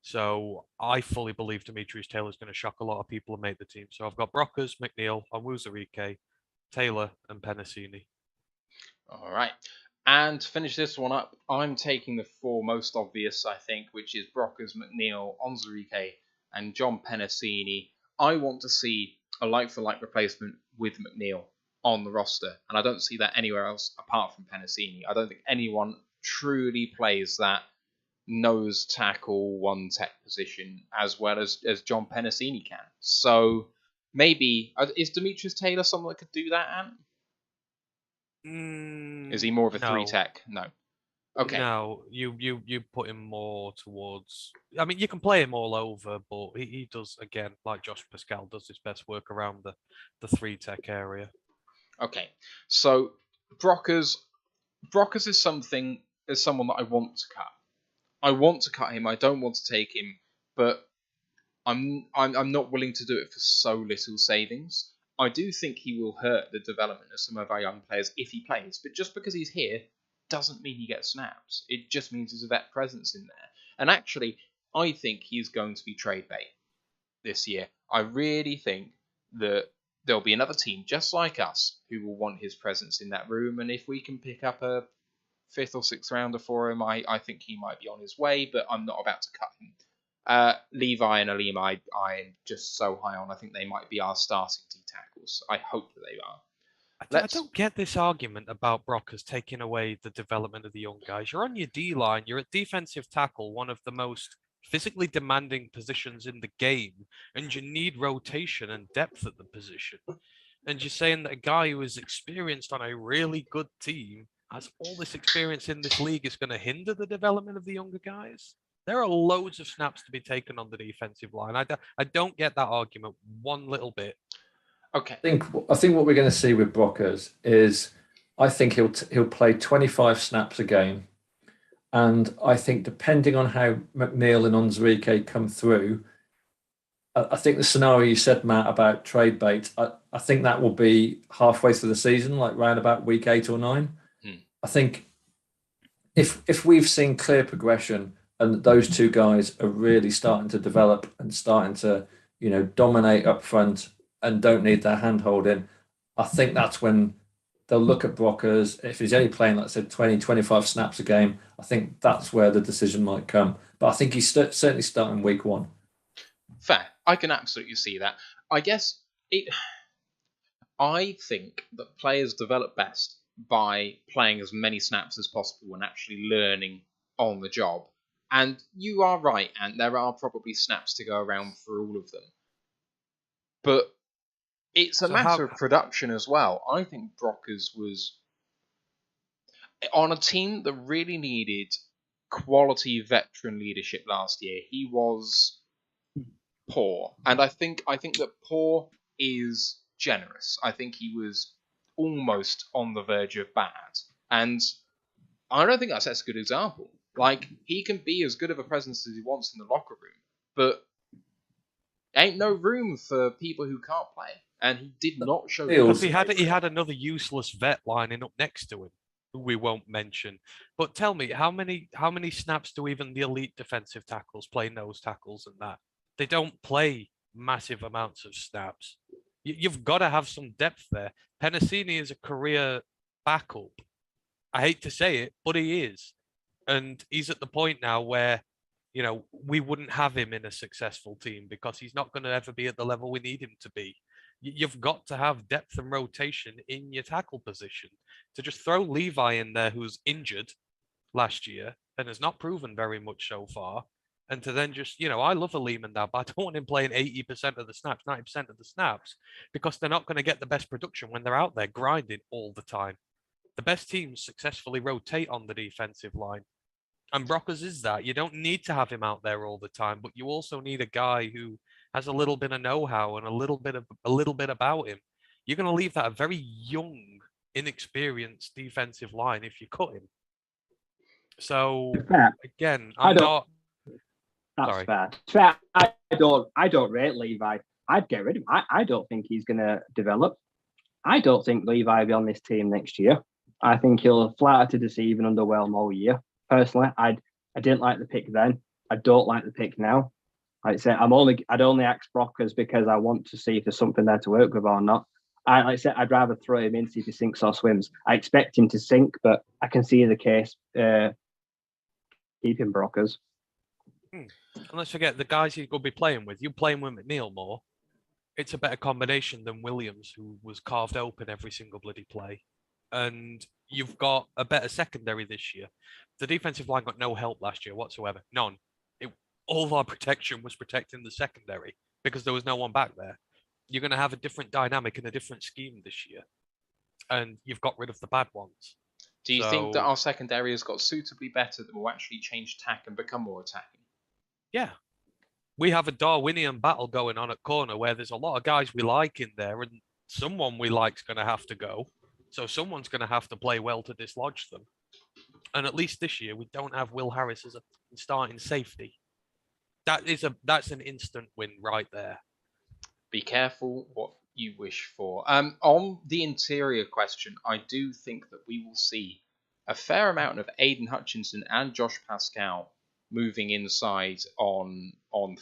So I fully believe Demetrius Taylor is going to shock a lot of people and make the team. So I've got Brockers, McNeil, Onwuzurike, Taylor, and Penasini. All right. And to finish this one up, I'm taking the 4 most obvious, I think, which is Brockers, McNeil, Onwuzurike, and John Penasini. I want to see a like-for-like replacement with McNeil on the roster, and I don't see that anywhere else apart from Penasini. I don't think anyone truly plays that nose tackle one tech position as well as John Penasini can. So maybe is Demetrius Taylor someone that could do that, Ant? Is he more of a 3 tech? No. Okay. No, you put him more towards. I mean, you can play him all over, but he does, again, like Josh Pascal, does his best work around the 3 tech area. Okay, so Brockers is someone that I want to cut. I want to cut him. I don't want to take him, but I'm not willing to do it for so little savings. I do think he will hurt the development of some of our young players if he plays, but just because he's here doesn't mean he gets snaps. It just means there's a vet presence in there. And actually, I think he's going to be trade bait this year. I really think that there'll be another team just like us who will want his presence in that room. And if we can pick up a 5th or 6th rounder for him, I think he might be on his way, but I'm not about to cut him. Levi and Aleem, I'm just so high on. I think they might be our starting D tackles. I hope that they are. I don't get this argument about Brockers taking away the development of the young guys. You're on your D line. You're at defensive tackle, one of the most physically demanding positions in the game, and you need rotation and depth at the position. And you're saying that a guy who is experienced on a really good team has all this experience in this league is going to hinder the development of the younger guys? There are loads of snaps to be taken on the defensive line. I don't get that argument one little bit. Okay. I think what we're going to see with Brockers is I think he'll play 25 snaps a game. And I think depending on how McNeil and Onwuzurike come through, I think the scenario you said, Matt, about trade bait, I think that will be halfway through the season, like round about week 8 or 9. I think if we've seen clear progression and those 2 guys are really starting to develop and starting to, dominate up front and don't need their hand holding, I think that's when they'll look at Brockers. If he's only playing, like I said, 20, 25 snaps a game, I think that's where the decision might come. But I think he's certainly starting week 1. Fair. I can absolutely see that. I think that players develop best by playing as many snaps as possible and actually learning on the job. And you are right, and there are probably snaps to go around for all of them. But it's a matter of production as well. I think Brockers was on a team that really needed quality veteran leadership last year. He was poor, and I think that poor is generous. I think he was almost on the verge of bad, and I don't think that sets a good example. Like, he can be as good of a presence as he wants in the locker room, but ain't no room for people who can't play. And he did not show. Because he had another useless vet lining up next to him, who we won't mention. But tell me, how many snaps do even the elite defensive tackles play nose tackles and that? They don't play massive amounts of snaps. You've got to have some depth there. Penasini is a career backup. I hate to say it, but he is. And he's at the point now where, we wouldn't have him in a successful team because he's not going to ever be at the level we need him to be. You've got to have depth and rotation in your tackle position. To just throw Levi in there, who's injured last year and has not proven very much so far, and to then just, I love a Lehman now, but I don't want him playing 80% of the snaps, 90% of the snaps, because they're not going to get the best production when they're out there grinding all the time. The best teams successfully rotate on the defensive line. And Brockers is that. You don't need to have him out there all the time, but you also need a guy who has a little bit of know-how and a little bit about him. You're going to leave that a very young, inexperienced defensive line if you cut him. So again, That's sorry. fair. It's fair. I don't rate Levi. I'd get rid of him. I don't think he's going to develop. I don't think Levi will be on this team next year. I think he'll flatter to deceive and underwhelm all year. Personally, I didn't like the pick then. I don't like the pick now. I'd only ask Brockers because I want to see if there's something there to work with or not. I'd rather throw him in, see if he sinks or swims. I expect him to sink, but I can see the case keeping Brockers. And let's forget the guys he's going to be playing with. You playing with McNeil more. It's a better combination than Williams, who was carved open every single bloody play. And you've got a better secondary this year. The defensive line got no help last year whatsoever. None. All of our protection was protecting the secondary because there was no one back there. You're going to have a different dynamic and a different scheme this year. And you've got rid of the bad ones. Do you think that our secondary has got suitably better that will actually change tack and become more attacking? Yeah. We have a Darwinian battle going on at corner where there's a lot of guys we like in there, and someone we like's going to have to go. So someone's going to have to play well to dislodge them. And at least this year, we don't have Will Harris as a starting safety. That's an instant win right there. Be careful what you wish for. On the interior question, I do think that we will see a fair amount of Aiden Hutchinson and Josh Pascal moving inside on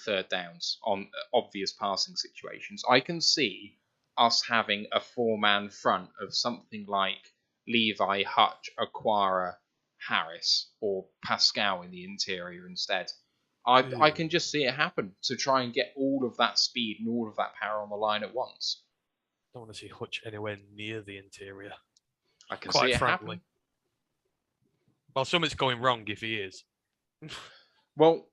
third downs, on obvious passing situations. I can see us having a four-man front of something like Levi, Hutch, Aquara, Harris, or Pascal in the interior instead. I can just see it happen to try and get all of that speed and all of that power on the line at once. Don't want to see Hutch anywhere near the interior. I can Quite see it frankly. happen. Well, something's going wrong if he is. Well,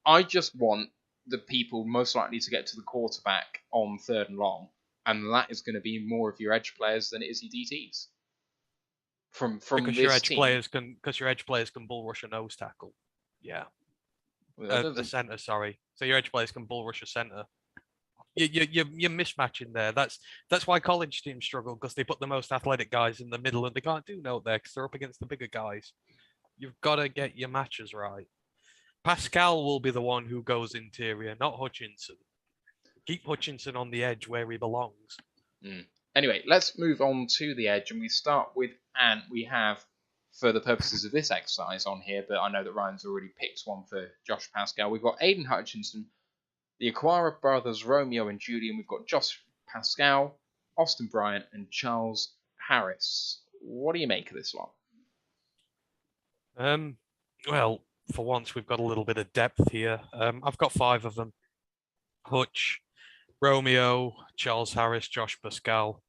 I just want the people most likely to get to the quarterback on third and long, and that is going to be more of your edge players than it is your DTs. From because this your edge team. because your edge players can bull rush a nose tackle. Yeah. Well, the center, sorry. So your edge players can bull rush a center. You're mismatching there. That's why college teams struggle, because they put the most athletic guys in the middle and they can't do no there because they're up against the bigger guys. You've got to get your matches right. Pascal will be the one who goes interior, not Hutchinson. Keep Hutchinson on the edge where he belongs. Anyway, let's move on to the edge, and we start with Ant. We have, for the purposes of this exercise on here, but I know that Ryan's already picked one for Josh Pascal. We've got Aiden Hutchinson, the Aquara brothers, Romeo and Julian. We've got Josh Pascal, Austin Bryant, and Charles Harris. What do you make of this one? Well, for once, we've got a little bit of depth here. I've got 5 of them. Hutch, Romeo, Charles Harris, Josh Pascal.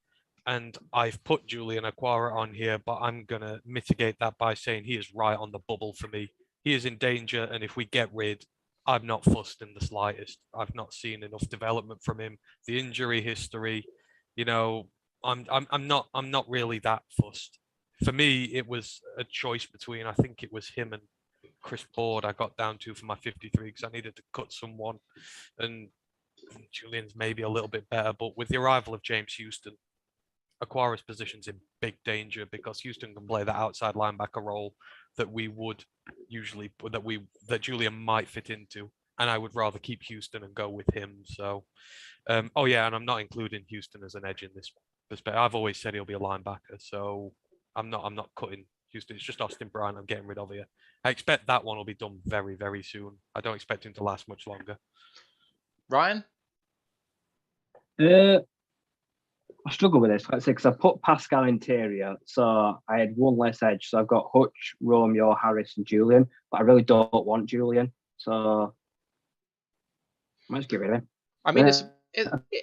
And I've put Julian Aquara on here, but I'm going to mitigate that by saying he is right on the bubble for me. He is in danger, and if we get rid, I'm not fussed in the slightest. I've not seen enough development from him. The injury history, I'm not really that fussed. For me, it was a choice between, I think it was him and Chris Board I got down to for my 53 because I needed to cut someone. And Julian's maybe a little bit better, but with the arrival of James Houston, Aquara's position's in big danger because Houston can play that outside linebacker role that we would usually that Julian might fit into, and I would rather keep Houston and go with him. So, and I'm not including Houston as an edge in this perspective. I've always said he'll be a linebacker, so I'm not cutting Houston. It's just Austin Bryant I'm getting rid of here. I expect that one will be done very, very soon. I don't expect him to last much longer. Ryan? I struggle with this. Let's say because I put Pascal interior, so I had one less edge. So I've got Hutch, Romeo, Harris, and Julian, but I really don't want Julian, so I might just get rid of him. I mean,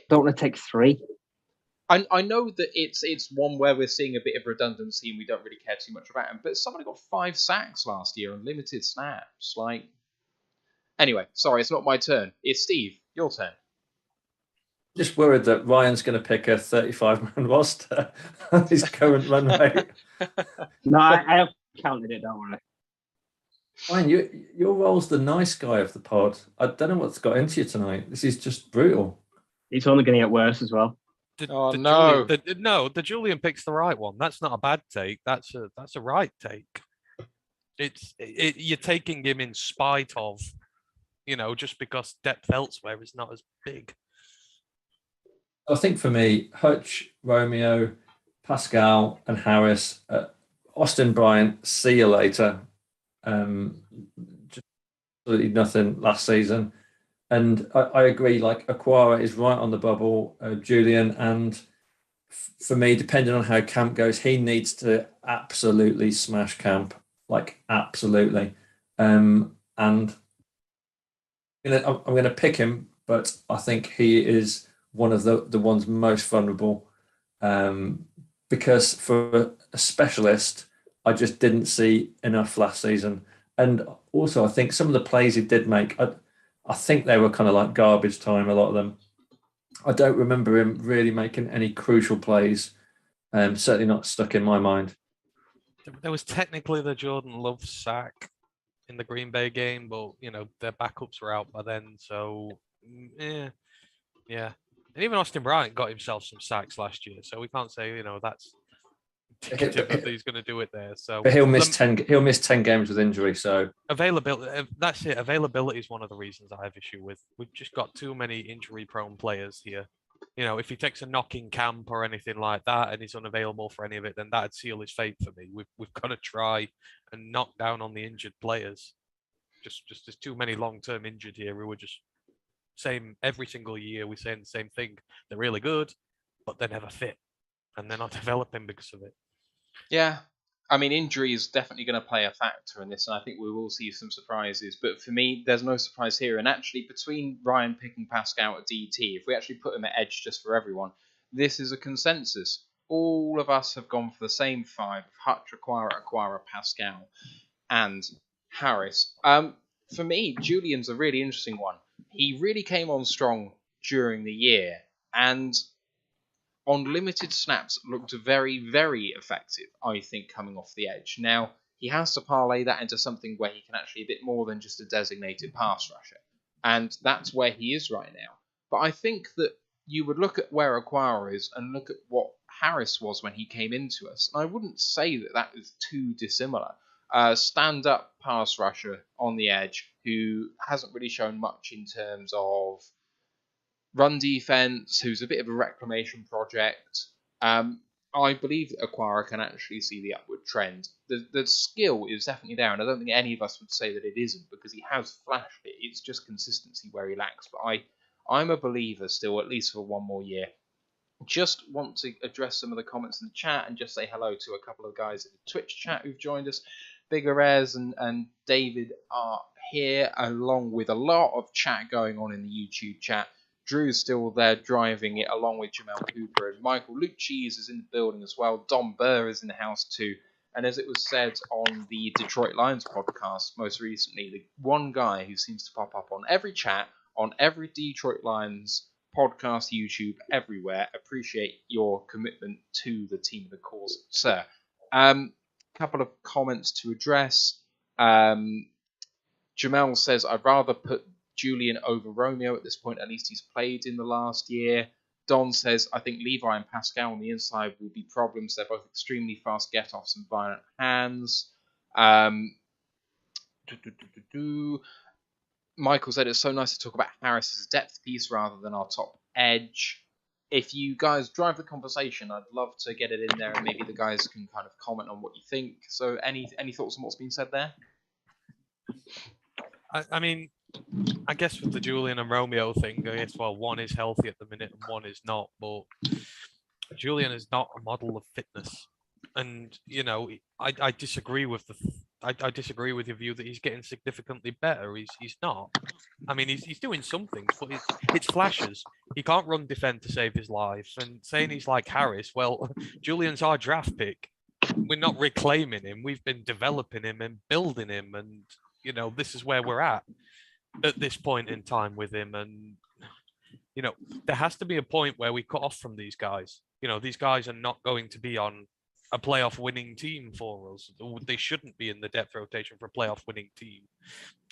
Don't want to take 3. I know that it's one where we're seeing a bit of redundancy and we don't really care too much about him, but somebody got 5 sacks last year on limited snaps. Like, anyway, sorry, it's not my turn. It's Steve. Your turn. Just worried that Ryan's going to pick a 35-man roster on his current run rate. No, I have counted it. Don't worry. Ryan, your role's the nice guy of the pod. I don't know what's got into you tonight. This is just brutal. It's only going to get worse as well. No. The Julian pick's the right one. That's not a bad take. That's a right take. You're taking him in spite of, just because depth elsewhere is not as big. I think for me, Hutch, Romeo, Pascal, and Harris, Austin Bryant, see you later. Just absolutely nothing last season. And I agree, like Aquara is right on the bubble, Julian, and for me, depending on how camp goes, he needs to absolutely smash camp, like absolutely. And I'm going to pick him, but I think he is one of the ones most vulnerable, because for a specialist, I just didn't see enough last season. And also, I think some of the plays he did make, I think they were kind of like garbage time, a lot of them. I don't remember him really making any crucial plays. Certainly not stuck in my mind. There was technically the Jordan Love sack in the Green Bay game, but, their backups were out by then. So, yeah. And even Austin Bryant got himself some sacks last year, so we can't say that's indicative that he's going to do it there. So, but he'll miss 10. He'll miss 10 games with injury. So availability. That's it. Availability is one of the reasons I have issue with. We've just got too many injury-prone players here. If he takes a knock in camp or anything like that, and he's unavailable for any of it, then that'd seal his fate for me. We've got to try and knock down on the injured players. Just there's too many long-term injured here who are just same every single year. We're saying the same thing. They're really good, but they never fit, and they're not developing because of it. Yeah, I mean, injury is definitely going to play a factor in this, and I think we will see some surprises. But for me, there's no surprise here. And actually, between Ryan picking Pascal at DT, if we actually put him at edge just for everyone, this is a consensus. All of us have gone for the same 5: Hutch, Aquara, Pascal, and Harris. For me, Julian's a really interesting one. He really came on strong during the year, and on limited snaps looked very, very effective, I think, coming off the edge. Now, he has to parlay that into something where he can actually be a bit more than just a designated pass rusher. And that's where he is right now. But I think that you would look at where Aquara is and look at what Harris was when he came into us. And I wouldn't say that is too dissimilar. Stand-up pass rusher on the edge who hasn't really shown much in terms of run defense, who's a bit of a reclamation project. I believe that Aquara can actually see the upward trend. The skill is definitely there, and I don't think any of us would say that it isn't, because he has flashed it. It's just consistency where he lacks. But I'm a believer still, at least for one more year. Just want to address some of the comments in the chat and just say hello to a couple of guys in the Twitch chat who've joined us. Bigger Ayres and David are here, along with a lot of chat going on in the YouTube chat. Drew's still there driving it, along with Jamel Cooper, and Michael Lucci is in the building as well. Dom Burr is in the house too. And as it was said on the Detroit Lions podcast most recently, the one guy who seems to pop up on every chat, on every Detroit Lions podcast, YouTube, everywhere. Appreciate your commitment to the team of the cause, sir. Couple of comments to address. Jamel says, I'd rather put Julian over Romeo at this point. At least he's played in the last year. Don says, I think Levi and Pascal on the inside will be problems. They're both extremely fast get-offs and violent hands. Michael said, it's so nice to talk about Harris as a depth piece rather than our top edge. If you guys drive the conversation, I'd love to get it in there, and maybe the guys can kind of comment on what you think. So any thoughts on what's been said there? I mean, I guess with the Julian and Romeo thing, I guess, well, one is healthy at the minute and one is not. But Julian is not a model of fitness, and I disagree with I disagree with your view that he's getting significantly better. He's not. I mean, he's doing some things, but it's flashes. He can't run defend to save his life. And saying he's like Harris, well, Julian's our draft pick. We're not reclaiming him. We've been developing him and building him, and this is where we're at this point in time with him. And there has to be a point where we cut off from these guys. These guys are not going to be on a playoff winning team for us. They shouldn't be in the depth rotation for a playoff winning team.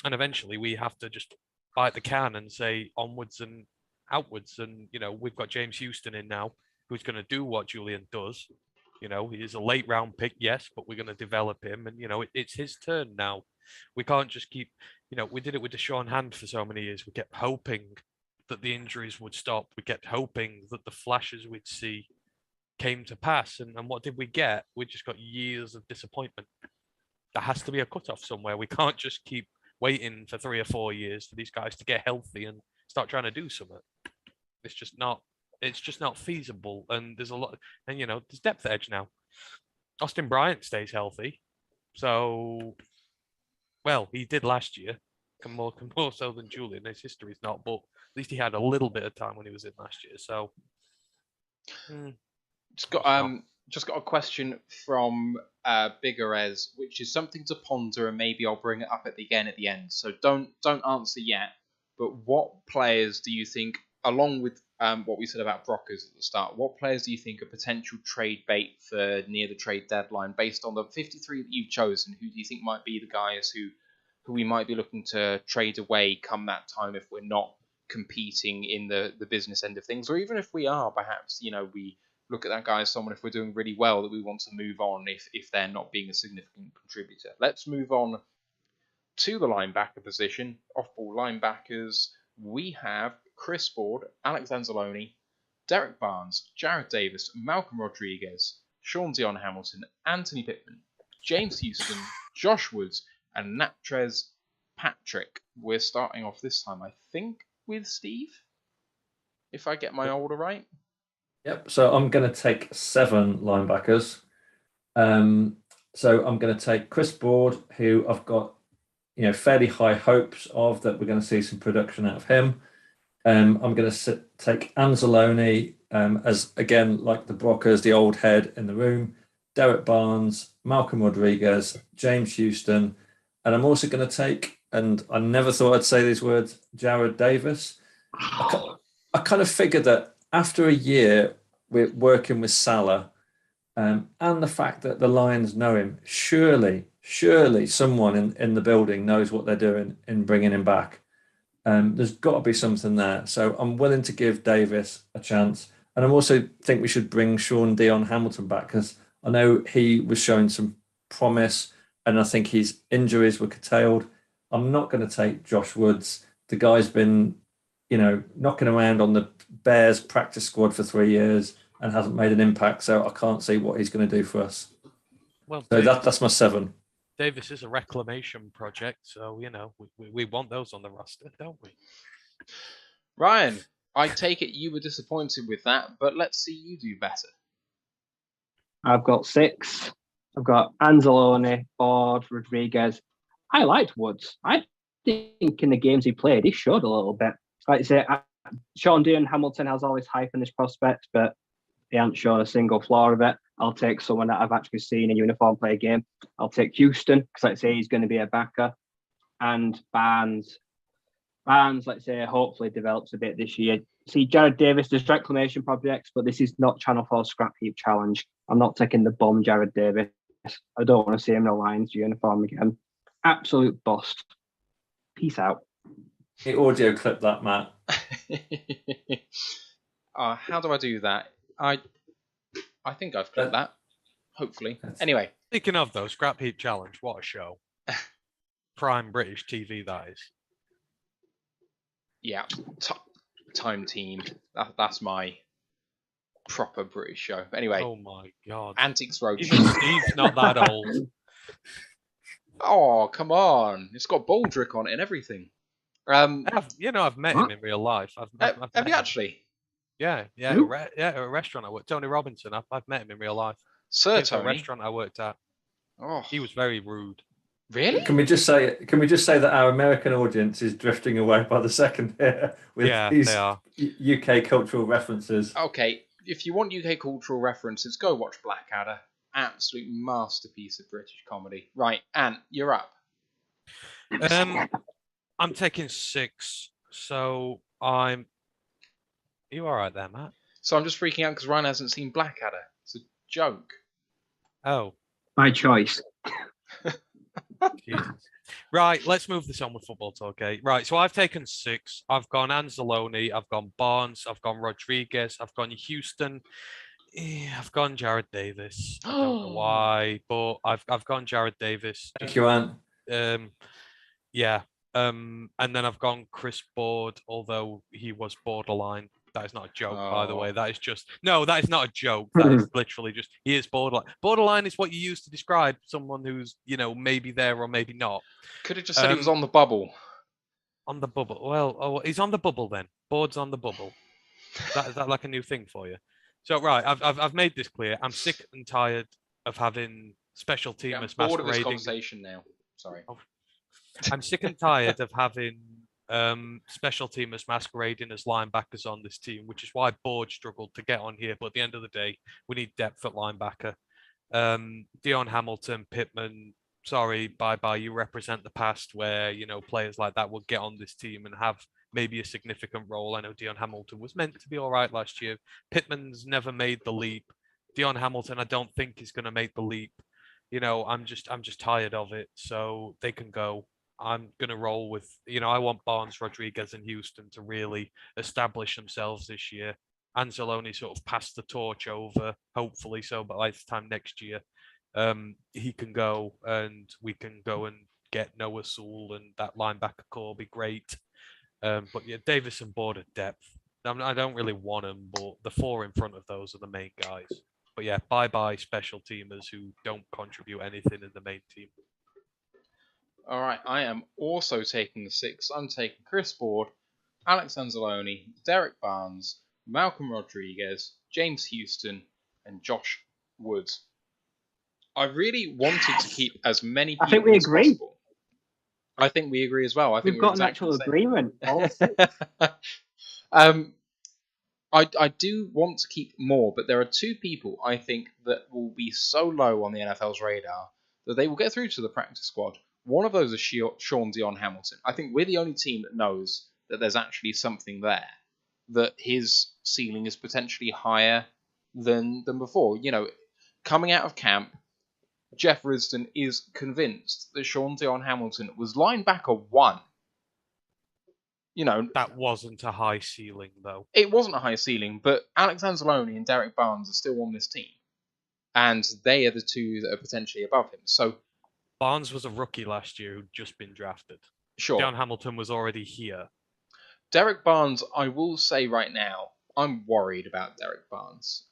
And eventually we have to just bite the can and say onwards and outwards. And, we've got James Houston in now, who's going to do what Julian does. He's a late round pick, yes, but we're going to develop him. And, it's his turn now. We can't just keep, we did it with Deshaun Hand for so many years. We kept hoping that the injuries would stop. We kept hoping that the flashes we'd see came to pass. And what did we get? We just got years of disappointment. There has to be a cutoff somewhere. We can't just keep waiting for 3 or 4 years for these guys to get healthy and start trying to do something. It's just not feasible. And there's a lot, and there's depth edge now. Austin Bryant stays healthy. So, well, he did last year. More so than Julian. His history's not, but at least he had a little bit of time when he was in last year. So, just got a question from Biggerez, which is something to ponder, and maybe I'll bring it up at the end. So don't answer yet. But what players do you think, along with what we said about Brockers at the start, what players do you think are potential trade bait for near the trade deadline, based on the 53 that you've chosen? Who do you think might be the guys who we might be looking to trade away come that time, if we're not competing in the business end of things, or even if we are, perhaps, we look at that guy as someone, if we're doing really well, that we want to move on if they're not being a significant contributor. Let's move on to the linebacker position. Off-ball linebackers, we have Chris Board, Alex Anzalone, Derek Barnes, Jarrad Davis, Malcolm Rodriguez, Sean Dion Hamilton, Anthony Pittman, James Houston, Josh Woods, and Natrez Patrick. We're starting off this time, I think, with Steve, if I get my order right. Yep. So I'm going to take 7 linebackers. So I'm going to take Chris Board, who I've got, fairly high hopes of, that we're going to see some production out of him. I'm going to take Anzalone as, again, like the Brockers, the old head in the room. Derek Barnes, Malcolm Rodriguez, James Houston. And I'm also going to take, and I never thought I'd say these words, Jarrad Davis. I kind of figured that after a year with working with Salah, and the fact that the Lions know him, surely someone in the building knows what they're doing in bringing him back. There's got to be something there. So I'm willing to give Davis a chance. And I also think we should bring Sean Dion Hamilton back, because I know he was showing some promise, and I think his injuries were curtailed. I'm not going to take Josh Woods. The guy's been, knocking around on the Bears practice squad for 3 years and hasn't made an impact. So I can't see what he's going to do for us. Well, so that's my 7. Davis is a reclamation project, so we want those on the roster, don't we? Ryan, I take it you were disappointed with that, but let's see you do better. I've got 6. I've got Anzalone, Ford, Rodriguez. I liked Woods. I think in the games he played, he showed a little bit. Like I say, Sean Dion Hamilton has all this hype in this prospect, but he hasn't shown a single flaw of it. I'll take someone that I've actually seen in uniform play a game. I'll take Houston, because like I say, he's going to be a backer. And Barnes, like I say, hopefully develops a bit this year. See, Jarrad Davis does reclamation projects, but this is not Channel 4 Scrap Heap Challenge. I'm not taking the bum Jarrad Davis. I don't want to see him in a Lions uniform again. Absolute bust. Peace out. Hey, audio clip that, Matt. How do I do that? I think I've clipped that. Hopefully. Anyway. Speaking of, though, Scrap Heap Challenge, what a show. Prime British TV, that is. Yeah. Time Team. That's my proper British show. Anyway. Oh my God. Antiques Roadshow. Even Steve's not that old. Oh, come on. It's got Baldrick on it and everything. I've met him in real life. Have you actually? Yeah, yeah, Who? at a restaurant I worked. Tony Robinson. I've met him in real life. Sir Came to a Tony. restaurant I worked at. Oh, He was very rude. really? Can we just say that our American audience is drifting away by the second here with Yeah, these they are. UK cultural references? Okay, if you want UK cultural references, go watch Blackadder. Absolute masterpiece of British comedy. Right, Ant, you're up. I'm taking 6. So I'm. Are you all right there, Matt? So I'm just freaking out because Ryan hasn't seen Blackadder. It's a joke. Oh, My choice. Jesus. Right, let's move this on with football talk, okay? Right, so I've taken 6. I've gone Anzalone, I've gone Barnes, I've gone Rodriguez, I've gone Houston, I've gone Jarrad Davis. I don't know why, but I've gone Jarrad Davis. Thank you, Ant. Yeah. And then I've gone Chris Board, although he was borderline. That is not a joke, by the way. Oh. That is just no, that is not a joke. That is literally just he is borderline. Borderline is what you use to describe someone who's, maybe there or maybe not. Could have just said he was on the bubble. On the bubble. Well, he's on the bubble then. Board's on the bubble. Is that like a new thing for you? So right, I've made this clear. I'm sick and tired of having special Yeah, I'm teamers bored of this masquerading. conversation now. Sorry. I'm sick and tired of having special teamers masquerading as linebackers on this team, which is why Board struggled to get on here. But at the end of the day, we need depth at linebacker. Dion Hamilton, Pittman, sorry, bye-bye. You represent the past where, players like that will get on this team and have maybe a significant role. I know Dion Hamilton was meant to be all right last year. Pittman's never made the leap. Dion Hamilton, I don't think is going to make the leap. I'm just tired of it. So they can go. I'm going to roll with, I want Barnes, Rodriguez, and Houston to really establish themselves this year. Anzalone sort of passed the torch over, hopefully so, but by this time next year, he can go and we can go and get Noah Sewell and that linebacker core will be great. But yeah, Davis and Board at depth. I don't really want them, but the 4 in front of those are the main guys. But yeah, bye-bye special teamers who don't contribute anything in the main team. All right, I am also taking the 6. I'm taking Chris Board, Alex Anzalone, Derek Barnes, Malcolm Rodriguez, James Houston, and Josh Woods. I really wanted to keep as many people I think we as agree. possible. I think we agree as well. I think We've got an actual agreement. I do want to keep more, but there are 2 people I think that will be so low on the NFL's radar that they will get through to the practice squad. One of those is Sean Dion Hamilton. I think we're the only team that knows that there's actually something there, that his ceiling is potentially higher than before. Coming out of camp, Jeff Risdon is convinced that Sean Dion Hamilton was linebacker 1. That wasn't a high ceiling, though. It wasn't a high ceiling, but Alex Anzalone and Derek Barnes are still on this team. And they are the 2 that are potentially above him. So Barnes was a rookie last year who'd just been drafted. Sure. Dion Hamilton was already here. Derek Barnes, I will say right now, I'm worried about Derek Barnes.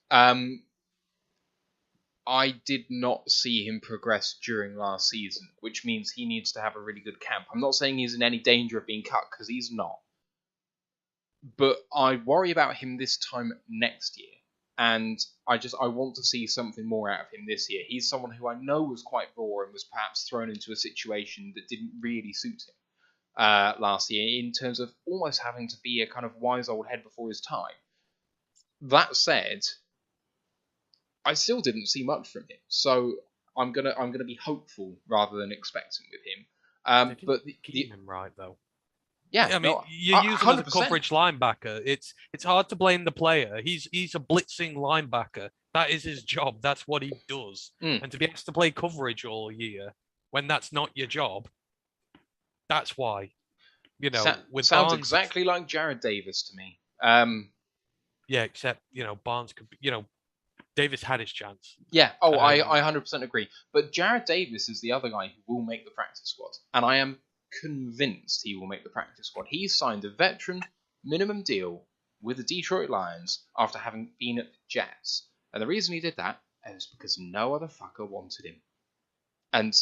I did not see him progress during last season, which means he needs to have a really good camp. I'm not saying he's in any danger of being cut, because he's not. But I worry about him this time next year. And I want to see something more out of him this year. He's someone who I know was quite raw and was perhaps thrown into a situation that didn't really suit him last year, in terms of almost having to be a kind of wise old head before his time. That said, I still didn't see much from him, so I'm gonna be hopeful rather than expectant with him. But keep him right though. Yeah, I mean, you use him as a coverage linebacker. It's hard to blame the player. He's a blitzing linebacker. That is his job. That's what he does. And to be asked to play coverage all year when that's not your job, that's why. With sounds Barnes, exactly like Jarrad Davis to me. Yeah, except Barnes could. Davis had his chance. Yeah. Oh, I 100% agree. But Jarrad Davis is the other guy who will make the practice squad, and I am convinced he will make the practice squad. He signed a veteran minimum deal with the Detroit Lions after having been at the Jets. And the reason he did that is because no other fucker wanted him. And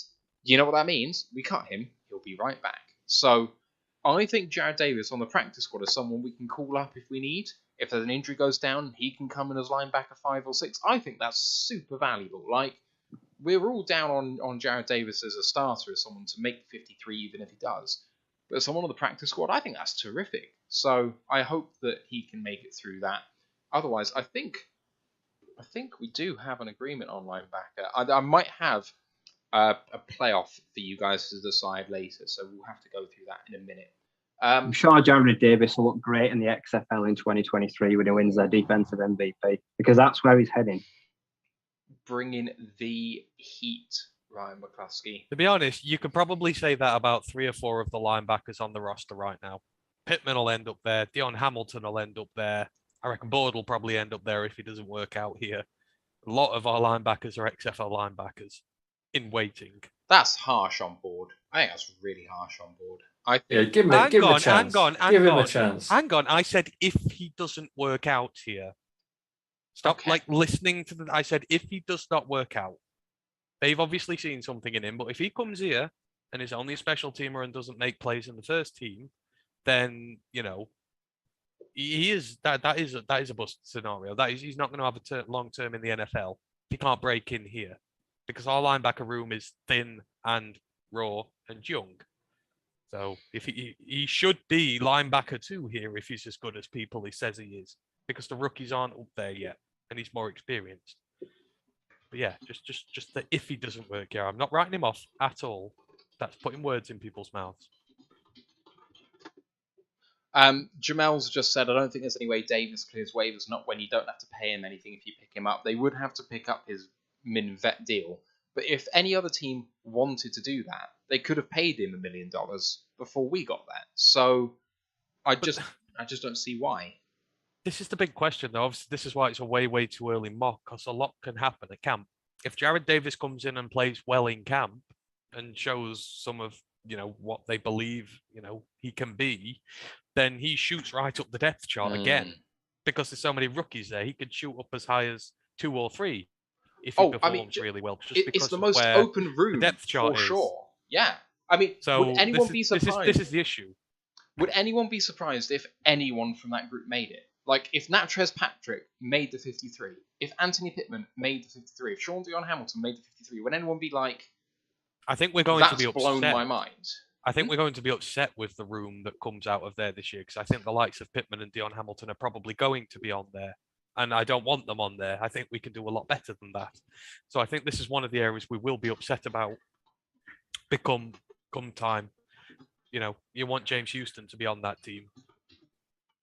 you know what that means? We cut him, he'll be right back. So I think Jarrad Davis on the practice squad is someone we can call up if we need. If there's an injury goes down, he can come in as linebacker 5 or 6. I think that's super valuable. Like, we're all down on Jarrad Davis as a starter, as someone to make 53, even if he does. But someone on the practice squad, I think that's terrific. So I hope that he can make it through that. Otherwise, I think we do have an agreement on linebacker. I might have a playoff for you guys to decide later, so we'll have to go through that in a minute. I'm sure Jarrad Davis will look great in the XFL in 2023 when he wins their defensive MVP, because that's where he's heading. Bringing the heat, Ryan McCluskey. To be honest, you could probably say that about 3 or 4 of the linebackers on the roster right now. Pittman will end up there. Dion Hamilton will end up there. I reckon Board will probably end up there if he doesn't work out here. A lot of our linebackers are XFL linebackers in waiting. That's harsh on Board. I think that's really harsh on Board. I think. Give him a chance. Give him a chance. Hang on. I said if he doesn't work out here. Stop listening to I said if he does not work out. They've obviously seen something in him, but if he comes here and is only a special teamer and doesn't make plays in the first team, then he is that is a bust scenario. He's not going to have a long term in the NFL if he can't break in here, because our linebacker room is thin and raw and young. So if he should be linebacker 2 here if he's as good as people he says he is, because the rookies aren't up there yet and he's more experienced. But yeah, just that if he doesn't work here, I'm not writing him off at all. That's putting words in people's mouths. Jamel's just said, I don't think there's any way Davis clears waivers, not when you don't have to pay him anything if you pick him up. They would have to pick up his min vet deal. But if any other team wanted to do that, they could have paid him $1 million before we got that. So I just don't see why. This is the big question, though. Obviously, this is why it's a way too early mock, because a lot can happen at camp. If Jarrad Davis comes in and plays well in camp and shows some of what they believe he can be, then he shoots right up the depth chart again, because there's so many rookies there. He could shoot up as high as 2 or 3 if he performs really well. It's the most open room, the depth chart for sure. Yeah, I mean, would anyone be surprised? This is the issue. Would anyone be surprised if anyone from that group made it? Like, if Natrez Patrick made the 53, if Anthony Pittman made the 53, if Sean Dion Hamilton made the 53, would anyone be like, I think we're going to be upset. That's blown my mind. I think we're going to be upset with the room that comes out of there this year, because I think the likes of Pittman and Dion Hamilton are probably going to be on there, and I don't want them on there. I think we can do a lot better than that. So I think this is one of the areas we will be upset about come time. You want James Houston to be on that team,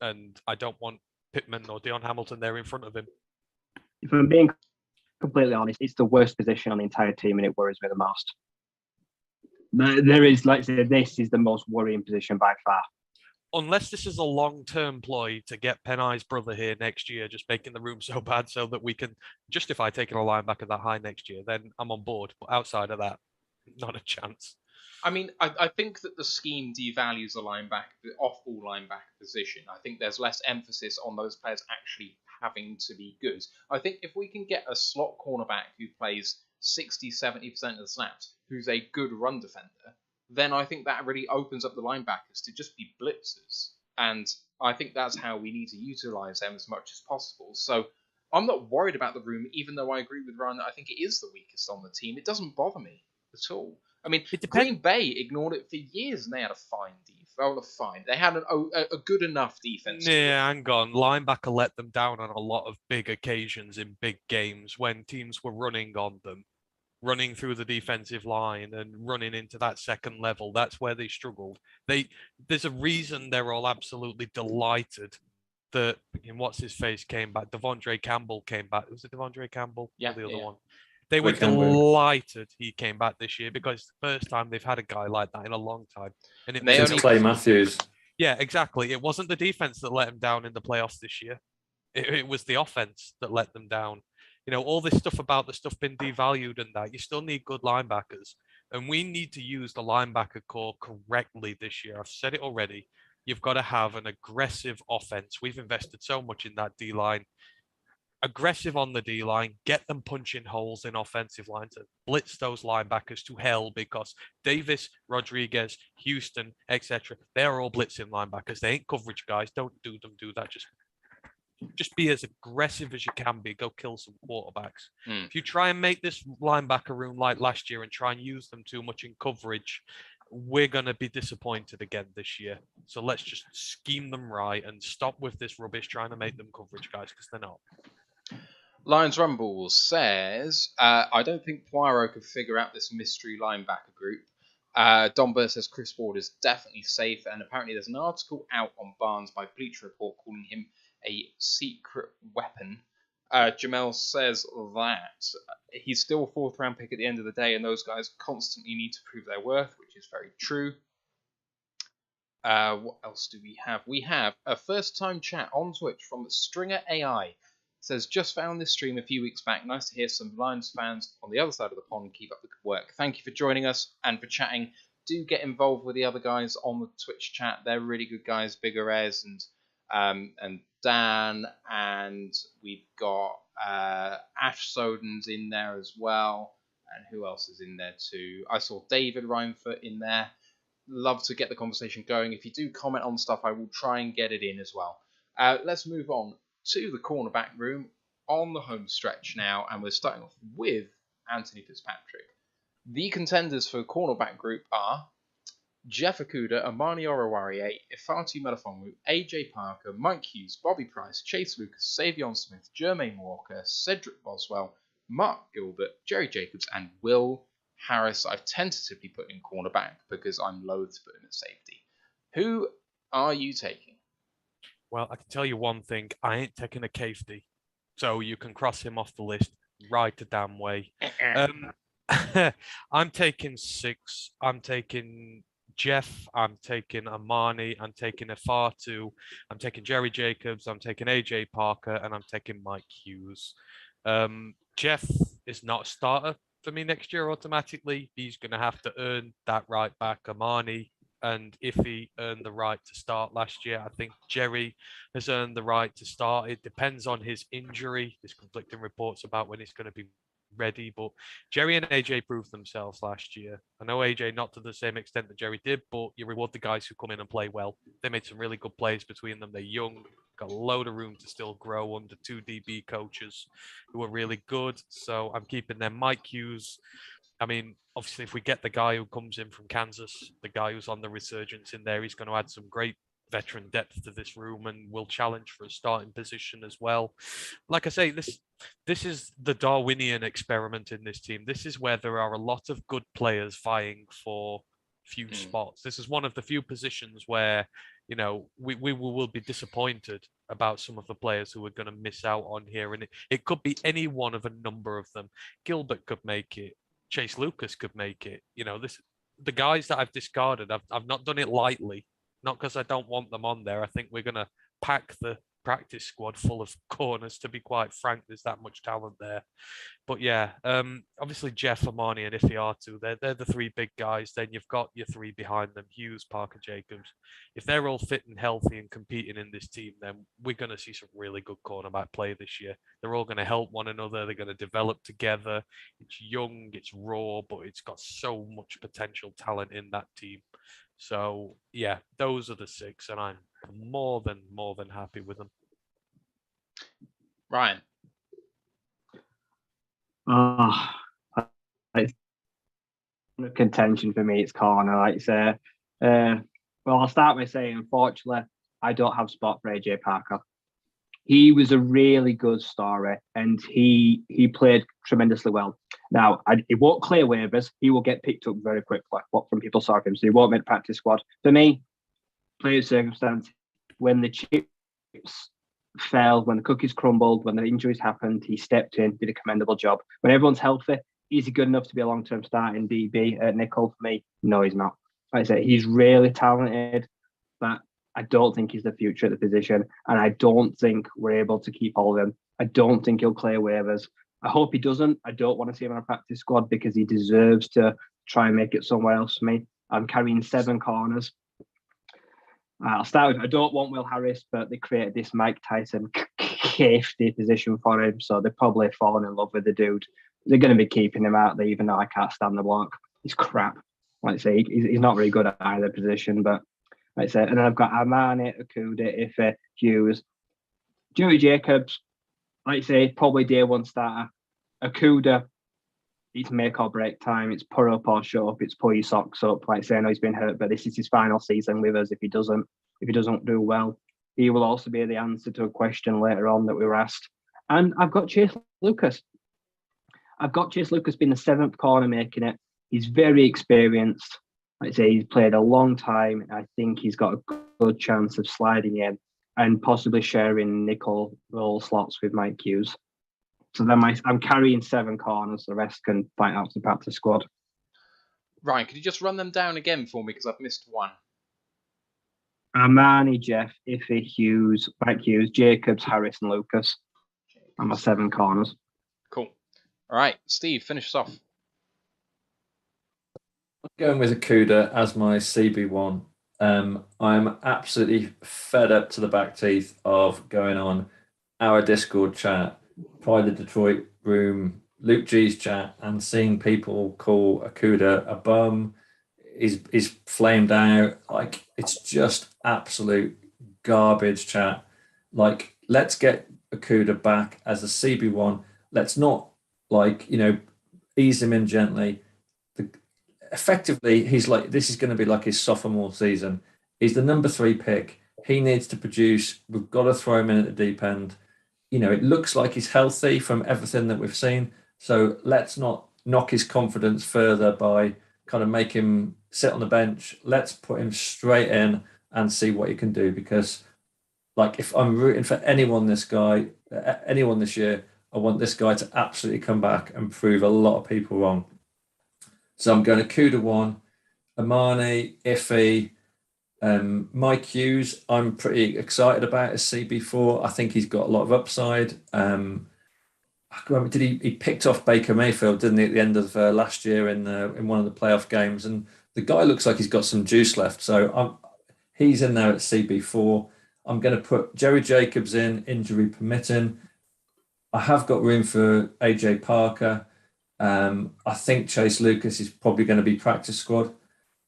and I don't want Pittman or Dion Hamilton there in front of him. If I'm being completely honest, it's the worst position on the entire team, and it worries me the most. There is, like I said, this is the most worrying position by far. Unless this is a long-term ploy to get Penai's brother here next year, just making the room so bad so that we can justify taking a linebacker that high next year, then I'm on board. But outside of that, not a chance. I mean, I think that the scheme devalues the off-ball linebacker position. I think there's less emphasis on those players actually having to be good. I think if we can get a slot cornerback who plays 60-70% of the snaps, who's a good run defender, then I think that really opens up the linebackers to just be blitzers. And I think that's how we need to utilize them as much as possible. So I'm not worried about the room, even though I agree with Ryan that I think it is the weakest on the team. It doesn't bother me at all. I mean, Green Bay ignored it for years, and they had a fine defense. Well, not fine. They had a good enough defense. Yeah, hang on. Linebacker let them down on a lot of big occasions in big games when teams were running on them, running through the defensive line and running into that second level. That's where they struggled. There's a reason they're all absolutely delighted that what's his face came back. Devondre Campbell came back. Was it Devondre Campbell? Yeah, or the other one. They were delighted he came back this year, because it's the first time they've had a guy like that in a long time. And Since Clay Matthews. Yeah, exactly. It wasn't the defense that let him down in the playoffs this year. It was the offense that let them down. All this stuff about the stuff being devalued and that, you still need good linebackers. And we need to use the linebacker core correctly this year. I've said it already. You've got to have an aggressive offense. We've invested so much in that D-line. Aggressive on the D-line, get them punching holes in offensive lines and blitz those linebackers to hell, because Davis, Rodriguez, Houston, etc., they're all blitzing linebackers. They ain't coverage guys. Don't do that. Just just be as aggressive as you can be. Go kill some quarterbacks. Mm. If you try and make this linebacker room like last year and try and use them too much in coverage, we're going to be disappointed again this year. So let's just scheme them right and stop with this rubbish trying to make them coverage guys, because they're not. Lions Rumble says, I don't think Poirot could figure out this mystery linebacker group. Don Burr says Chris Ward is definitely safe, and apparently there's an article out on Barnes by Bleacher Report calling him a secret weapon. Jamel says that he's still a fourth round pick at the end of the day, and those guys constantly need to prove their worth, which is very true. What else do we have? We have a first time chat on Twitch from Stringer AI. Says, just found this stream a few weeks back. Nice to hear some Lions fans on the other side of the pond. Keep up the good work. Thank you for joining us and for chatting. Do get involved with the other guys on the Twitch chat. They're really good guys. Bigger Ez and Dan, and we've got Ash Soden's in there as well. And who else is in there too? I saw David Reinfoot in there. Love to get the conversation going. If you do comment on stuff, I will try and get it in as well. Let's move on to the cornerback room on the home stretch now, and we're starting off with Anthony Fitzpatrick. The contenders for the cornerback group are Jeff Okudah, Amani Oruwariye, Ifeatu Melifonwu, AJ Parker, Mike Hughes, Bobby Price, Chase Lucas, Savion Smith, Jermaine Walker, Cedric Boswell, Mark Gilbert, Jerry Jacobs, and Will Harris. I've tentatively put in cornerback because I'm loath to put in at safety. Who are you taking? Well, I can tell you one thing. I ain't taking a Cafety. So you can cross him off the list right a damn way. I'm taking 6. I'm taking Jeff. I'm taking Amani. I'm taking Ifeatu. I'm taking Jerry Jacobs. I'm taking AJ Parker. And I'm taking Mike Hughes. Jeff is not a starter for me next year automatically. He's going to have to earn that right back. Amani and Iffy earned the right to start last year. I think Jerry has earned the right to start. It depends on his injury. There's conflicting reports about when he's going to be ready, but Jerry and AJ proved themselves last year. I know AJ not to the same extent that Jerry did, but you reward the guys who come in and play well. They made some really good plays between them. They're young, got a load of room to still grow under 2 DB coaches who are really good. So I'm keeping them. Mike Hughes, I mean, obviously, if we get the guy who comes in from Kansas, the guy who's on the resurgence in there, he's going to add some great veteran depth to this room and will challenge for a starting position as well. Like I say, this is the Darwinian experiment in this team. This is where there are a lot of good players vying for few spots. This is one of the few positions where, you know, we will be disappointed about some of the players who are going to miss out on here. And it could be any one of a number of them. Gilbert could make it. Chase Lucas could make it. You know, the guys that I've discarded, I've not done it lightly, not because I don't want them on there. I think we're going to pack the practice squad full of corners, to be quite frank. There's that much talent there. But yeah, obviously Jeff, Amani, and Ifeatu, they're the 3 big guys. Then you've got your 3 behind them, Hughes, Parker, Jacobs. If they're all fit and healthy and competing in this team, then we're going to see some really good cornerback play this year. They're all going to help one another. They're going to develop together. It's young, it's raw, but it's got so much potential talent in that team. So yeah, those are the 6, and I'm more than happy with them. Ryan. It's contention for me. It's corner, like you say. Well, I'll start by saying, unfortunately, I don't have a spot for AJ Parker. He was a really good story, and he played tremendously well. Now, he won't clear waivers. He will get picked up very quickly. What from people saw him, so he won't make the practice squad. For me, player circumstance, when the chips fell, when the cookies crumbled, when the injuries happened, he stepped in, did a commendable job. When everyone's healthy, is he good enough to be a long-term starting DB at nickel? For me, no, he's not. Like I say, he's really talented, but I don't think he's the future at the position, and I don't think we're able to keep all of him. I don't think he'll clear waivers. I hope he doesn't. I don't want to see him on a practice squad because he deserves to try and make it somewhere else for me. I'm carrying 7 corners. I'll start with, I don't want Will Harris, but they created this Mike Tyson safety position for him, so they're probably falling in love with the dude. They're going to be keeping him out there, even though I can't stand the block. He's crap. Like I say, he's not very good at either position, but like I say, and then I've got Amani, Okudah, Ife, Hughes. Joey Jacobs, like I say, probably day one starter. Akuda, it's make or break time. It's put up or shut up. It's pull your socks up. Like I say, I know he's been hurt, but this is his final season with us. If he doesn't do well, he will also be the answer to a question later on that we were asked. And I've got Chase Lucas. Being the seventh corner making it. He's very experienced. Like I say, he's played a long time. I think he's got a good chance of sliding in and possibly sharing nickel role slots with Mike Hughes. So then I'm carrying 7 corners. The rest can fight out to the practice squad. Ryan, could you just run them down again for me because I've missed one? Armani, Jeff, Iffy, Hughes, Mike Hughes, Jacobs, Harris, and Lucas. And my 7 corners. Cool. All right, Steve, finish us off. I'm going with Akuda as my CB1. I'm absolutely fed up to the back teeth of going on our Discord chat, Pride of Detroit room, Luke G's chat, and seeing people call Akuda a bum. He's flamed out. Like, it's just absolute garbage chat. Like, let's get Akuda back as a CB1. Let's not, ease him in gently. Effectively, he's like, this is going to be like his sophomore season. He's the number 3 pick. He needs to produce. We've got to throw him in at the deep end. It looks like he's healthy from everything that we've seen. So let's not knock his confidence further by kind of make him sit on the bench. Let's put him straight in and see what he can do. Because, if I'm rooting for anyone this year, I want this guy to absolutely come back and prove a lot of people wrong. So I'm going to Akuda 1, Amani, Iffy, Mike Hughes. I'm pretty excited about as CB4. I think he's got a lot of upside. He picked off Baker Mayfield, didn't he, at the end of last year in one of the playoff games? And the guy looks like he's got some juice left. So he's in there at CB4. I'm going to put Jerry Jacobs in, injury permitting. I have got room for AJ Parker. I think Chase Lucas is probably going to be practice squad.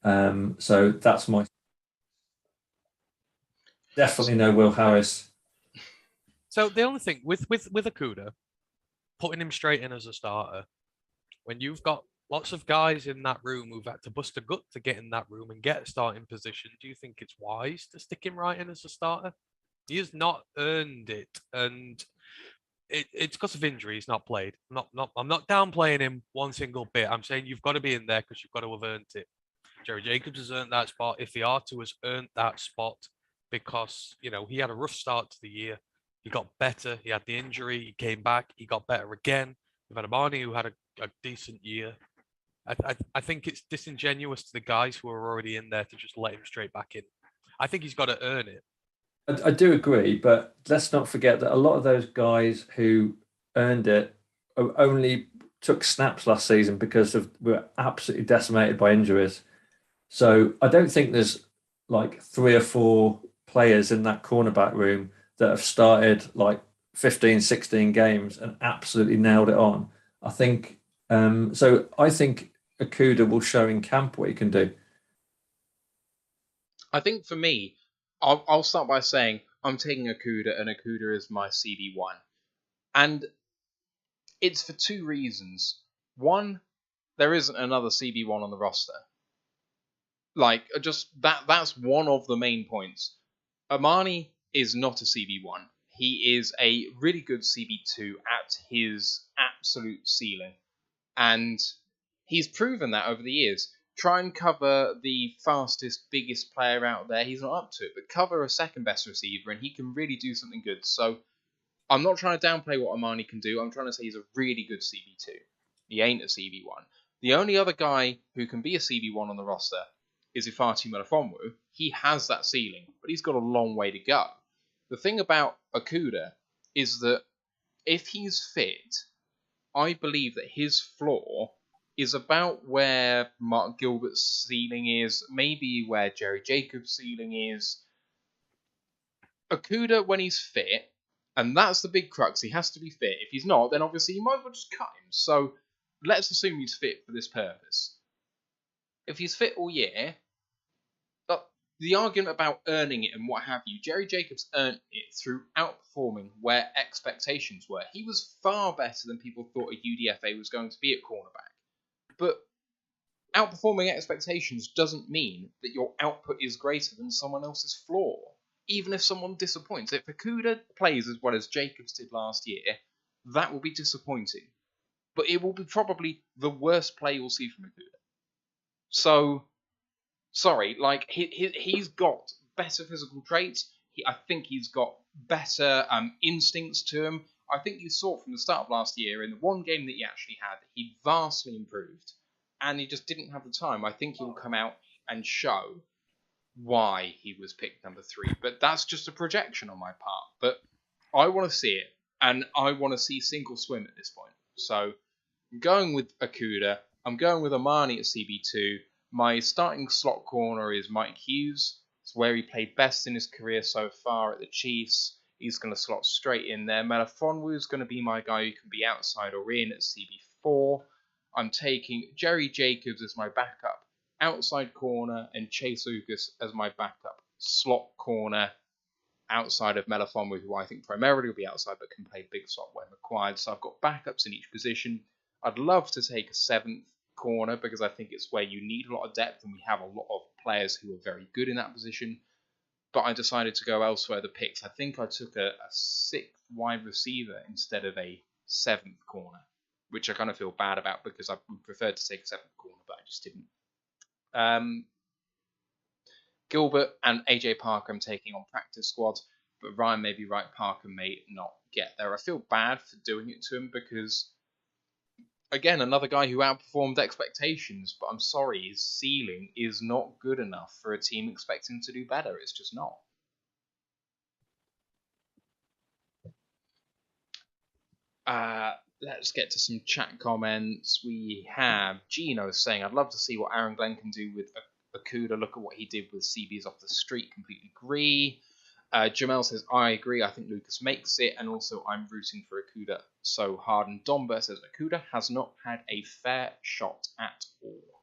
So that's my... Definitely no Will Harris. So the only thing with Akuda, putting him straight in as a starter, when you've got lots of guys in that room who've had to bust a gut to get in that room and get a starting position, do you think it's wise to stick him right in as a starter? He has not earned it, and it's because of injury he's not played. I'm not downplaying him one single bit. I'm saying you've got to be in there because you've got to have earned it. Jerry Jacobs has earned that spot. Ifiatu has earned that spot because, he had a rough start to the year. He got better. He had the injury. He came back. He got better again. We've had Amani who had a decent year. I think it's disingenuous to the guys who are already in there to just let him straight back in. I think he's got to earn it. I do agree, but let's not forget that a lot of those guys who earned it only took snaps last season because we were absolutely decimated by injuries. So I don't think there's 3 or 4 players in that cornerback room that have started 15, 16 games and absolutely nailed it on. I think I think Akuda will show in camp what he can do. I think for me, I'll start by saying I'm taking Akuda, and Akuda is my CB1. And it's for 2 reasons. One, there isn't another CB1 on the roster. That's one of the main points. Amani is not a CB1. He is a really good CB2 at his absolute ceiling. And he's proven that over the years. Try and cover the fastest, biggest player out there. He's not up to it. But cover a second best receiver and he can really do something good. So I'm not trying to downplay what Amani can do. I'm trying to say he's a really good CB2. He ain't a CB1. The only other guy who can be a CB1 on the roster is Ifeatu Melifonwu. He has that ceiling, but he's got a long way to go. The thing about Akuda is that if he's fit, I believe that his floor is about where Mark Gilbert's ceiling is, maybe where Jerry Jacobs' ceiling is. Akuda, when he's fit, and that's the big crux, he has to be fit. If he's not, then obviously you might as well just cut him. So let's assume he's fit for this purpose. If he's fit all year, the argument about earning it and what have you, Jerry Jacobs earned it through outperforming where expectations were. He was far better than people thought a UDFA was going to be at cornerback. But outperforming expectations doesn't mean that your output is greater than someone else's floor. Even if someone disappoints. If Okudah plays as well as Jacobs did last year, that will be disappointing. But it will be probably the worst play you'll see from Okudah. So, sorry, like, he's got better physical traits. I think he's got better instincts to him. I think you saw from the start of last year, in the one game that he actually had, he vastly improved. And he just didn't have the time. I think he'll come out and show why he was picked number 3. But that's just a projection on my part. But I want to see it. And I want to see sink or swim at this point. So I'm going with Okudah. I'm going with Amani at CB2. My starting slot corner is Mike Hughes. It's where he played best in his career so far at the Chiefs. He's going to slot straight in there. Melifonwu is going to be my guy who can be outside or in at CB4. I'm taking Jerry Jacobs as my backup outside corner and Chase Lucas as my backup slot corner outside of Melifonwu, who I think primarily will be outside but can play big slot when required. So I've got backups in each position. I'd love to take a 7th corner because I think it's where you need a lot of depth and we have a lot of players who are very good in that position. But I decided to go elsewhere the picks. I think I took a 6th wide receiver instead of a 7th corner, which I kind of feel bad about because I preferred to take a 7th corner, but I just didn't. Gilbert and AJ Parker I'm taking on practice squad, but Ryan may be right, Parker may not get there. I feel bad for doing it to him because, again, another guy who outperformed expectations, but I'm sorry, his ceiling is not good enough for a team expecting to do better. It's just not. Let's get to some chat comments. We have Gino saying, I'd love to see what Aaron Glenn can do with Okudah. Look at what he did with CBs off the street. Completely agree. Jamel says, I agree. I think Lucas makes it. And also, I'm rooting for Okudah so hard. And Domber says, Okudah has not had a fair shot at all.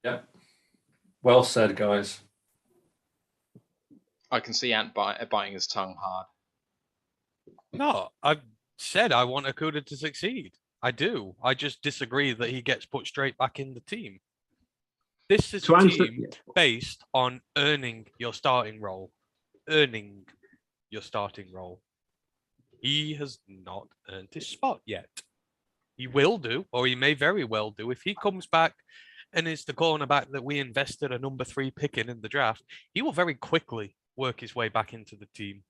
Yep. Well said, guys. I can see Ant biting his tongue hard. No, I've said I want Okudah to succeed. I do. I just disagree that he gets put straight back in the team. This is a team based on earning your starting role. Earning your starting role. He has not earned his spot yet. He will do, or he may very well do. If he comes back and is the cornerback that we invested a number 3 pick in the draft, he will very quickly work his way back into the team.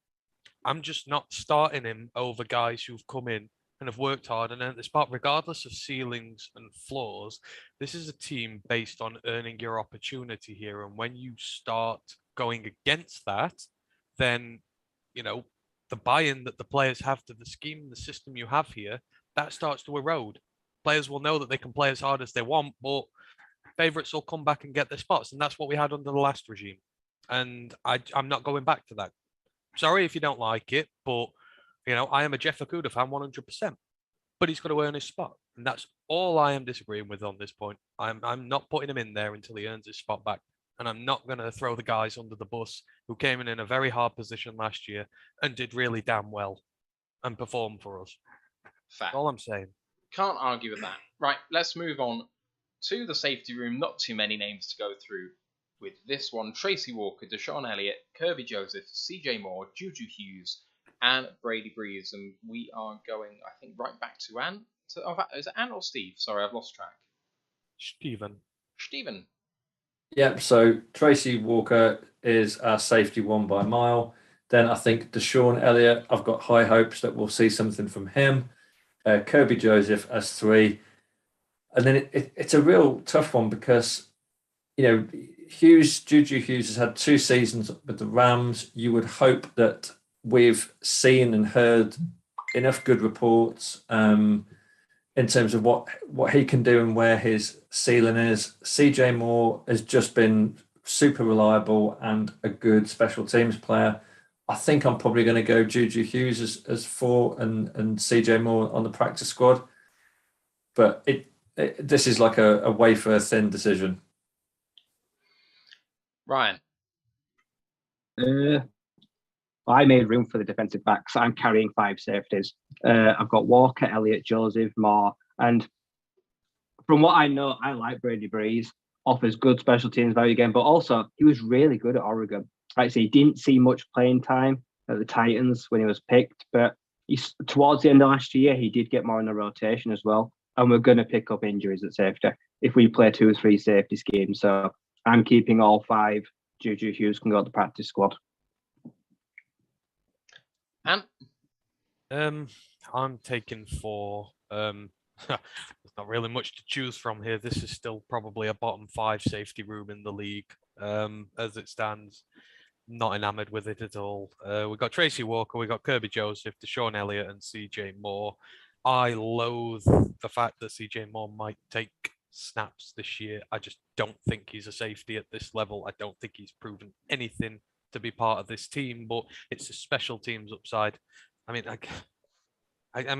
I'm just not starting him over guys who've come in and have worked hard and earned the spot, regardless of ceilings and flaws. This is a team based on earning your opportunity here. And when you start going against that, then, you know, the buy-in that the players have to the scheme, the system you have here, that starts to erode. Players will know that they can play as hard as they want, but favorites will come back and get their spots. And that's what we had under the last regime. And I'm not going back to that. Sorry if you don't like it, but, you know, I am a Jeff Okudah fan 100%. But he's got to earn his spot. And that's all I am disagreeing with on this point. I'm not putting him in there until he earns his spot back. And I'm not going to throw the guys under the bus who came in a very hard position last year and did really damn well and performed for us. Fair. That's all I'm saying. Can't argue with that. Right, let's move on to the safety room. Not too many names to go through with this one. Tracy Walker, Deshaun Elliott, Kirby Joseph, CJ Moore, Juju Hughes, and Brady Breeze. And we are going, I think, right back to Ant. Is it Ant or Steve? Sorry, I've lost track. Steven. Yep, so Tracy Walker is our safety 1 by a mile. Then I think Deshaun Elliott, I've got high hopes that we'll see something from him. Kirby Joseph as 3. And then it's a real tough one because, you know, Juju Hughes has had 2 seasons with the Rams. You would hope that we've seen and heard enough good reports in terms of what he can do and where his ceiling is. CJ Moore has just been super reliable and a good special teams player. I think I'm probably going to go Juju Hughes as 4 and CJ Moore on the practice squad. But this is like a wafer thin decision. Ryan. I made room for the defensive backs. I'm carrying 5 safeties. I've got Walker, Elliott, Joseph, Moore, and from what I know, I like Brady Breeze. Offers good special teams value again, but also he was really good at Oregon. Right, so he didn't see much playing time at the Titans when he was picked, but towards the end of last year, he did get more in the rotation as well. And we're going to pick up injuries at safety if we play 2 or 3 safety schemes. So I'm keeping all 5. Juju Hughes can go to the practice squad. And I'm taking 4. There's not really much to choose from here. This is still probably a bottom 5 safety room in the league. As it stands, not enamored with it at all. We've got Tracy Walker, we've got Kirby Joseph, Deshaun Elliott, and CJ Moore. I loathe the fact that CJ Moore might take snaps this year. I just don't think he's a safety at this level. I don't think he's proven anything to be part of this team, but it's a special teams upside. I mean,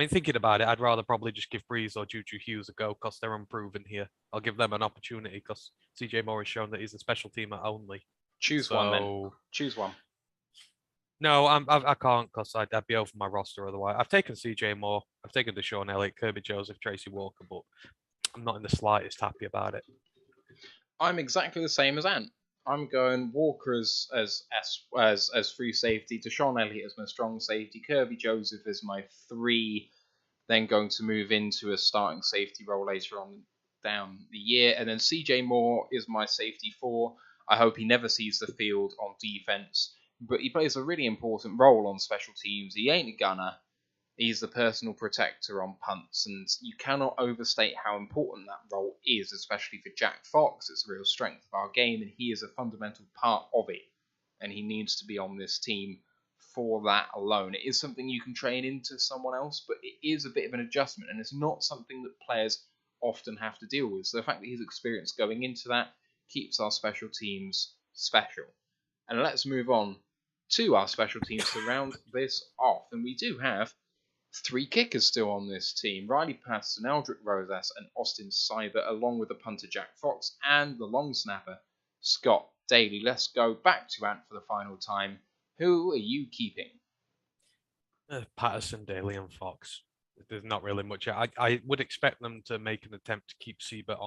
thinking about it, I'd rather probably just give Breeze or Juju Hughes a go because they're unproven here. I'll give them an opportunity because CJ Moore has shown that he's a special teamer only. choose one then. Choose one. No, I can't because I'd be over my roster otherwise. I've taken CJ Moore, I've taken Deshaun Elliott, Kirby Joseph, Tracy Walker, but I'm not in the slightest happy about it. I'm exactly the same as Ant. I'm going Walker as free safety, Deshaun Elliott as my strong safety, Kirby Joseph as my 3, then going to move into a starting safety role later on down the year, and then CJ Moore is my safety 4. I hope he never sees the field on defense, but he plays a really important role on special teams. He ain't a gunner. He's the personal protector on punts, and you cannot overstate how important that role is, especially for Jack Fox. It's a real strength of our game, and he is a fundamental part of it, and he needs to be on this team for that alone. It is something you can train into someone else, but it is a bit of an adjustment, and it's not something that players often have to deal with. So the fact that he's experienced going into that keeps our special teams special. And let's move on to our special teams to round this off, and we do have 3 kickers still on this team. Riley Patterson, Eldrick Rosas, and Austin Seibert, along with the punter Jack Fox and the long snapper Scott Daly. Let's go back to Ant for the final time. Who are you keeping? Patterson, Daly, and Fox. There's not really much. I would expect them to make an attempt to keep Seibert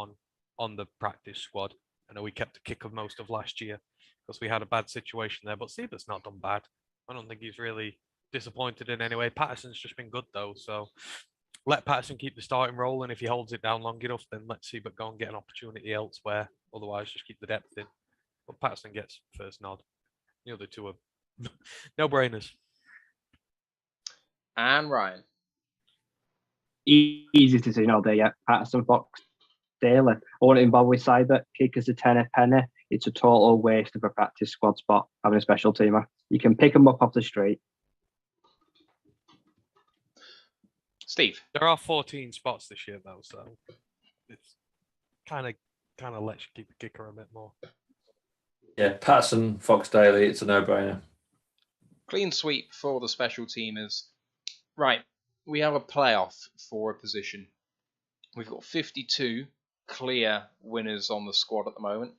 on the practice squad. I know we kept the kick of most of last year because we had a bad situation there, but Seibert's not done bad. I don't think he's really disappointed in any way. Patterson's just been good though, so let Patterson keep the starting role, and if he holds it down long enough, then let's see, but go and get an opportunity elsewhere. Otherwise, just keep the depth in. But Patterson gets first nod. The other 2 are no-brainers. And Ryan. Easy decision all day, yeah. Patterson, Fox, Daly. I wouldn't involve with Seibert. Kickers a tenner penny. It's a total waste of a practice squad spot having a special teamer. You can pick them up off the street. Steve. There are 14 spots this year though, so it's kind of lets you keep the kicker a bit more. Yeah, Patterson, Fox Daly, it's a no-brainer. Clean sweep for the special teamers. Right, we have a playoff for a position. We've got 52 clear winners on the squad at the moment.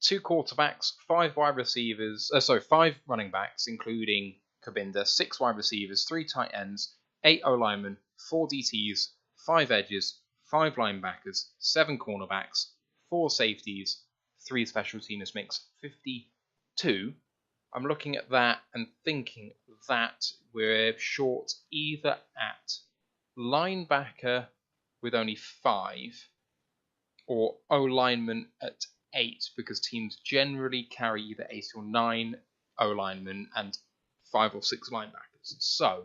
2 quarterbacks, 5 wide receivers, 5 running backs, including Kabinda, 6 wide receivers, 3 tight ends, 8 O-linemen, 4 DTs, 5 edges, 5 linebackers, 7 cornerbacks, 4 safeties, 3 special teamers mix, 52. I'm looking at that and thinking that we're short either at linebacker with only 5 or O-lineman at 8, because teams generally carry either 8 or 9 O-linemen and 5 or 6 linebackers. So,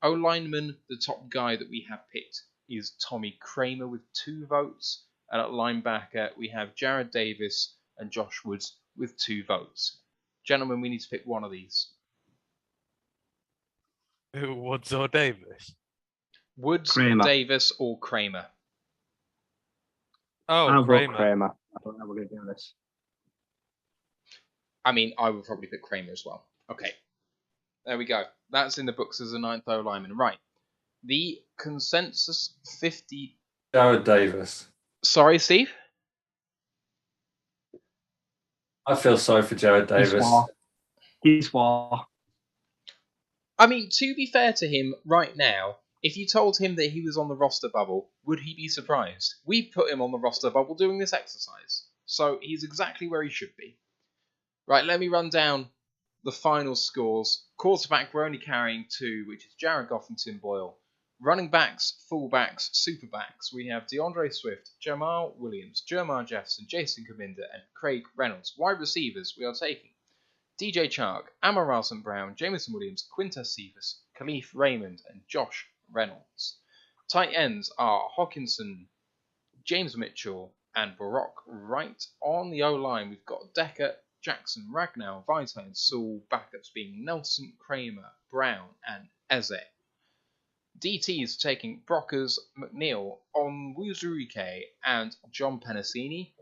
O-lineman, the top guy that we have picked is Tommy Kramer with 2 votes, and at linebacker we have Jarrad Davis and Josh Woods with 2 votes. Gentlemen, we need to pick one of these. Who, Woods or Davis? Woods, Kramer. Davis, or Kramer? Oh, I'll vote Kramer. Kramer. I don't know how we're going to do this. I mean, I would probably pick Kramer as well. Okay. There we go. That's in the books as a 9th O-lineman. Right. The consensus 50... Jarrad Davis. Sorry, Steve? I feel sorry for Jarrad Davis. He swore. I mean, to be fair to him, right now, if you told him that he was on the roster bubble, would he be surprised? We put him on the roster bubble doing this exercise. So he's exactly where he should be. Right, let me run down the final scores. Quarterback, we're only carrying 2, which is Jared Goff and Tim Boyle. Running backs, fullbacks, superbacks, we have DeAndre Swift, Jamal Williams, Jeremiah Jefferson, Jason Kaminda, and Craig Reynolds. Wide receivers, we are taking DJ Chark, Amar St. Brown, Jameson Williams, Quintez Cephas, Khalif Raymond, and Josh Reynolds. Tight ends are Hawkinson, James Mitchell, and Baroque Wright. On the O-line, we've got Decker, Jackson, Ragnow, Vita, and Saul. Backups being Nelson, Kramer, Brown, and Eze. DTs taking Brockers, McNeil, Onwuzurike, and John Penasini.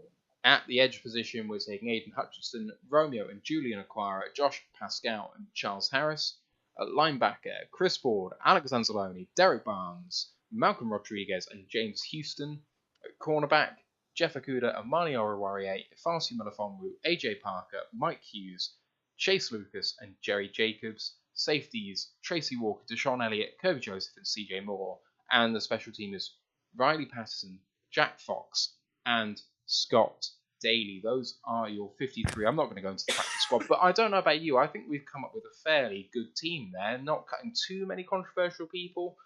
At the edge position, we're taking Aiden Hutchinson, Romeo and Julian Acquara, Josh Pascal, and Charles Harris. At linebacker, Chris Ford, Alex Anzalone, Derek Barnes, Malcolm Rodriguez, and James Houston. At cornerback, Jeff Okuda, Amani Oruwariye, Ifasi Melifonwu, AJ Parker, Mike Hughes, Chase Lucas, and Jerry Jacobs. Safeties, Tracy Walker, Deshaun Elliott, Kirby Joseph, and CJ Moore. And the special teamers, Riley Patterson, Jack Fox, and Scott Daly. Those are your 53. I'm not going to go into the practice squad, but I don't know about you. I think we've come up with a fairly good team there, not cutting too many controversial people.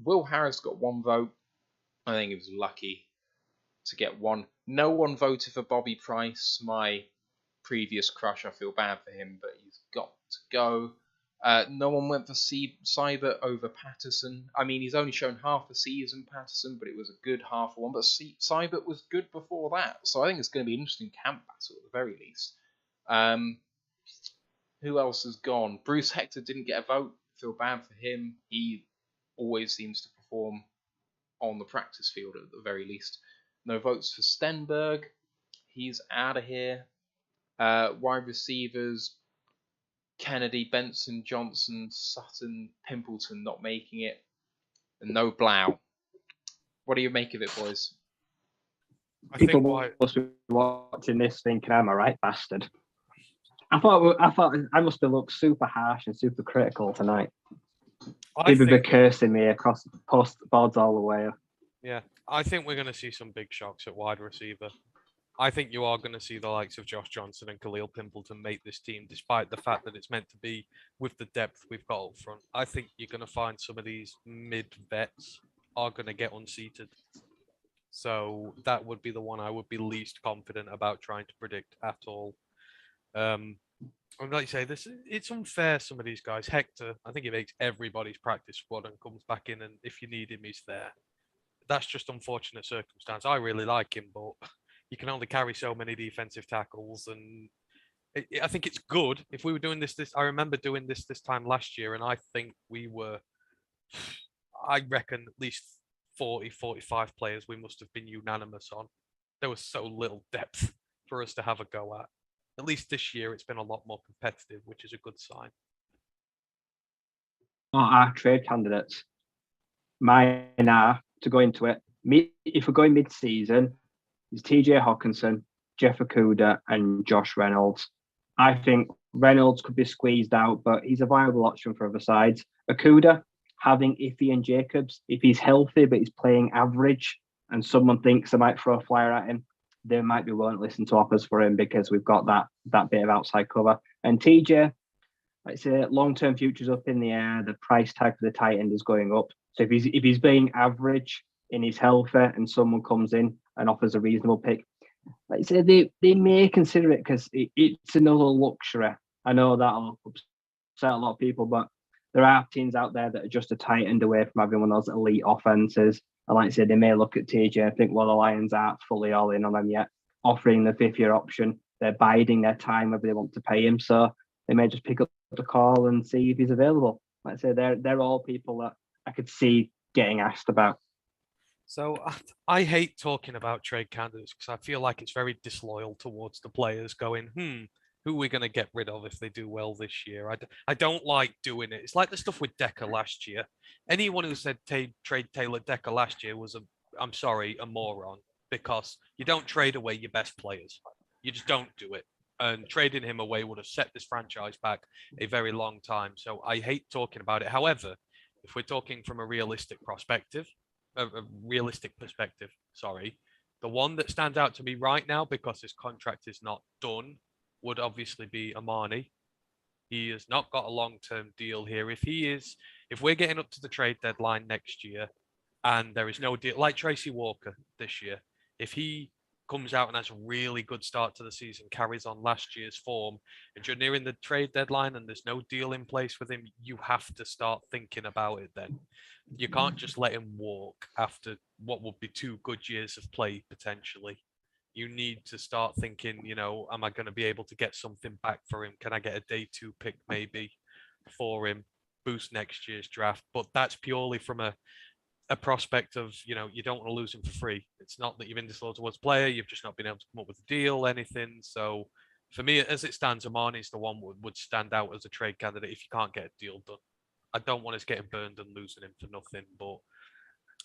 Will Harris got 1 vote. I think he was lucky to get 1. No one voted for Bobby Price, my previous crush. I feel bad for him, but he's got to go. No one went for Seibert over Patterson. I mean, he's only shown half a season, Patterson, but it was a good half one. But Seibert was good before that. So I think it's going to be an interesting camp battle at the very least. Who else has gone? Bruce Hector didn't get a vote. Feel bad for him. He always seems to perform on the practice field at the very least. No votes for Stenberg. He's out of here. Wide receivers, Kennedy, Benson, Johnson, Sutton, Pimpleton not making it. And no Blau. What do you make of it, boys? People must be watching this thinking I'm a right bastard. I thought I must have looked super harsh and super critical tonight. People be cursing me across the post boards all the way. Yeah, I think we're going to see some big shocks at wide receiver. I think you are going to see the likes of Josh Johnson and Khalil Pimpleton make this team, despite the fact that it's meant to be with the depth we've got up front. I think you're going to find some of these mid-vets are going to get unseated. So that would be the one I would be least confident about trying to predict at all. And like you say, it's unfair, some of these guys. Hector, I think he makes everybody's practice squad and comes back in, and if you need him, he's there. That's just unfortunate circumstance. I really like him, but you can only carry so many defensive tackles, and I think it's good. If we were doing this, I remember doing this time last year, and I think we were, I reckon at least 40, 45 players we must have been unanimous on. There was so little depth for us to have a go at. At least this year, it's been a lot more competitive, which is a good sign. Our trade candidates, mine are, to go into it, if we're going mid-season, is TJ Hawkinson, Jeff Okuda, and Josh Reynolds. I think Reynolds could be squeezed out, but he's a viable option for other sides. Okuda, having Iffy and Jacobs, if he's healthy but he's playing average and someone thinks they might throw a flyer at him, they might be willing to listen to offers for him because we've got that bit of outside cover. And TJ, like I say, long-term future's up in the air. The price tag for the tight end is going up. So if he's being average and he's healthy and someone comes in and offers a reasonable pick, like I say, they may consider it because it's another luxury. I know that'll upset a lot of people, but there are teams out there that are just a tight end away from having one of those elite offenses. And like I said, they may look at TJ and think, well, the Lions aren't fully all in on them yet, offering the 5th-year option. They're biding their time whether they want to pay him. So they may just pick up the call and see if he's available. Like I say, they're all people that I could see getting asked about. So I hate talking about trade candidates because I feel like it's very disloyal towards the players going, who are we going to get rid of if they do well this year? I don't like doing it. It's like the stuff with Decker last year. Anyone who said trade Taylor Decker last year was a moron, because you don't trade away your best players. You just don't do it. And trading him away would have set this franchise back a very long time. So I hate talking about it. However, if we're talking from a realistic perspective, sorry, the one that stands out to me right now because his contract is not done would obviously be Amani. He has not got a long-term deal here. If we're getting up to the trade deadline next year and there is no deal, like Tracy Walker this year, if he comes out and has a really good start to the season, carries on last year's form, and you're nearing the trade deadline and there's no deal in place with him, you have to start thinking about it then. You can't just let him walk after what would be 2 good years of play potentially. You need to start thinking, am I going to be able to get something back for him? Can I get a day 2 pick maybe for him, boost next year's draft? But that's purely from a prospect of, you don't want to lose him for free. It's not that you've been disloyal towards player, you've just not been able to come up with a deal, anything. So for me, as it stands, Amani's the one would stand out as a trade candidate if you can't get a deal done. I don't want us getting burned and losing him for nothing. But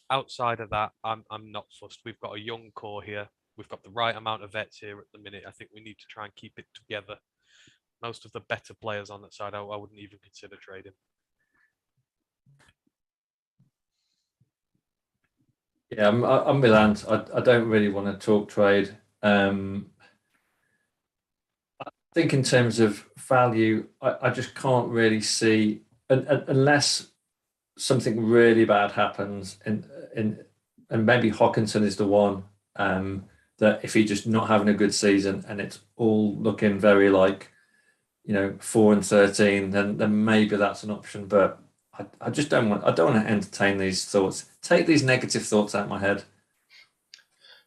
outside of that, I'm not fussed. We've got a young core here. We've got the right amount of vets here at the minute. I think we need to try and keep it together. Most of the better players on that side, I wouldn't even consider trading. Yeah, I'm with Ant. I don't really want to talk trade. I think in terms of value, I just can't really see, unless something really bad happens, and maybe Hawkinson is the one, that if he's just not having a good season and it's all looking very like, 4-13, then maybe that's an option. But I just don't want to entertain these thoughts. Take these negative thoughts out of my head.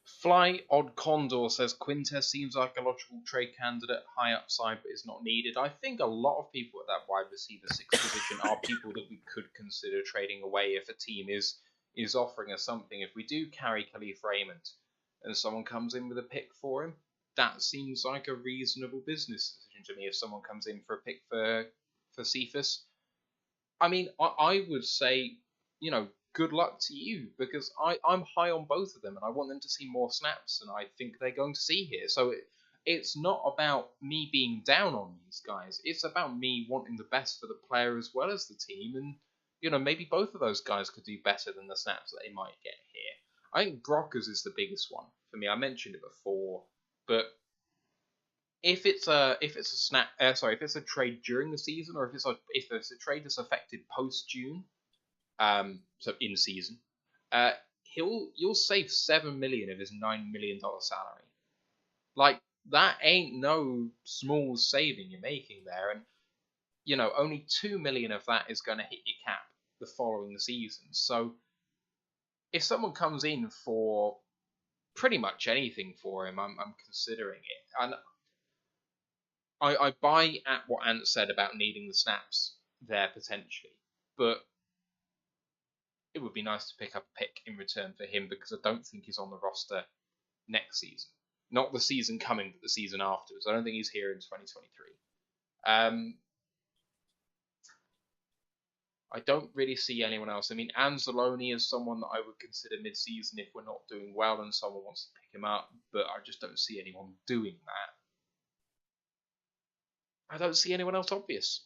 Fly Odd Condor says Quintez seems like a logical trade candidate, high upside but is not needed. I think a lot of people at that wide receiver 6 position are people that we could consider trading away if a team is offering us something. If we do carry Khalif Raymond and someone comes in with a pick for him, that seems like a reasonable business decision to me. If someone comes in for a pick for Cephas, I mean, I would say, good luck to you, because I'm high on both of them and I want them to see more snaps than I think they're going to see here. So it's not about me being down on these guys. It's about me wanting the best for the player as well as the team. And, maybe both of those guys could do better than the snaps that they might get here. I think Brockers is the biggest one for me. I mentioned it before, but if it's a trade during the season, or if it's a trade that's affected post June, so in season, you'll save $7 million of his $9 million salary. Like, that ain't no small saving you're making there, and only $2 million of that is going to hit your cap the following season. So if someone comes in for pretty much anything for him, I'm considering it. And I buy at what Ant said about needing the snaps there potentially, but it would be nice to pick up a pick in return for him, because I don't think he's on the roster next season. Not the season coming, but the season afterwards. I don't think he's here in 2023. I don't really see anyone else. I mean, Anzalone is someone that I would consider mid-season if we're not doing well and someone wants to pick him up, but I just don't see anyone doing that. I don't see anyone else obvious.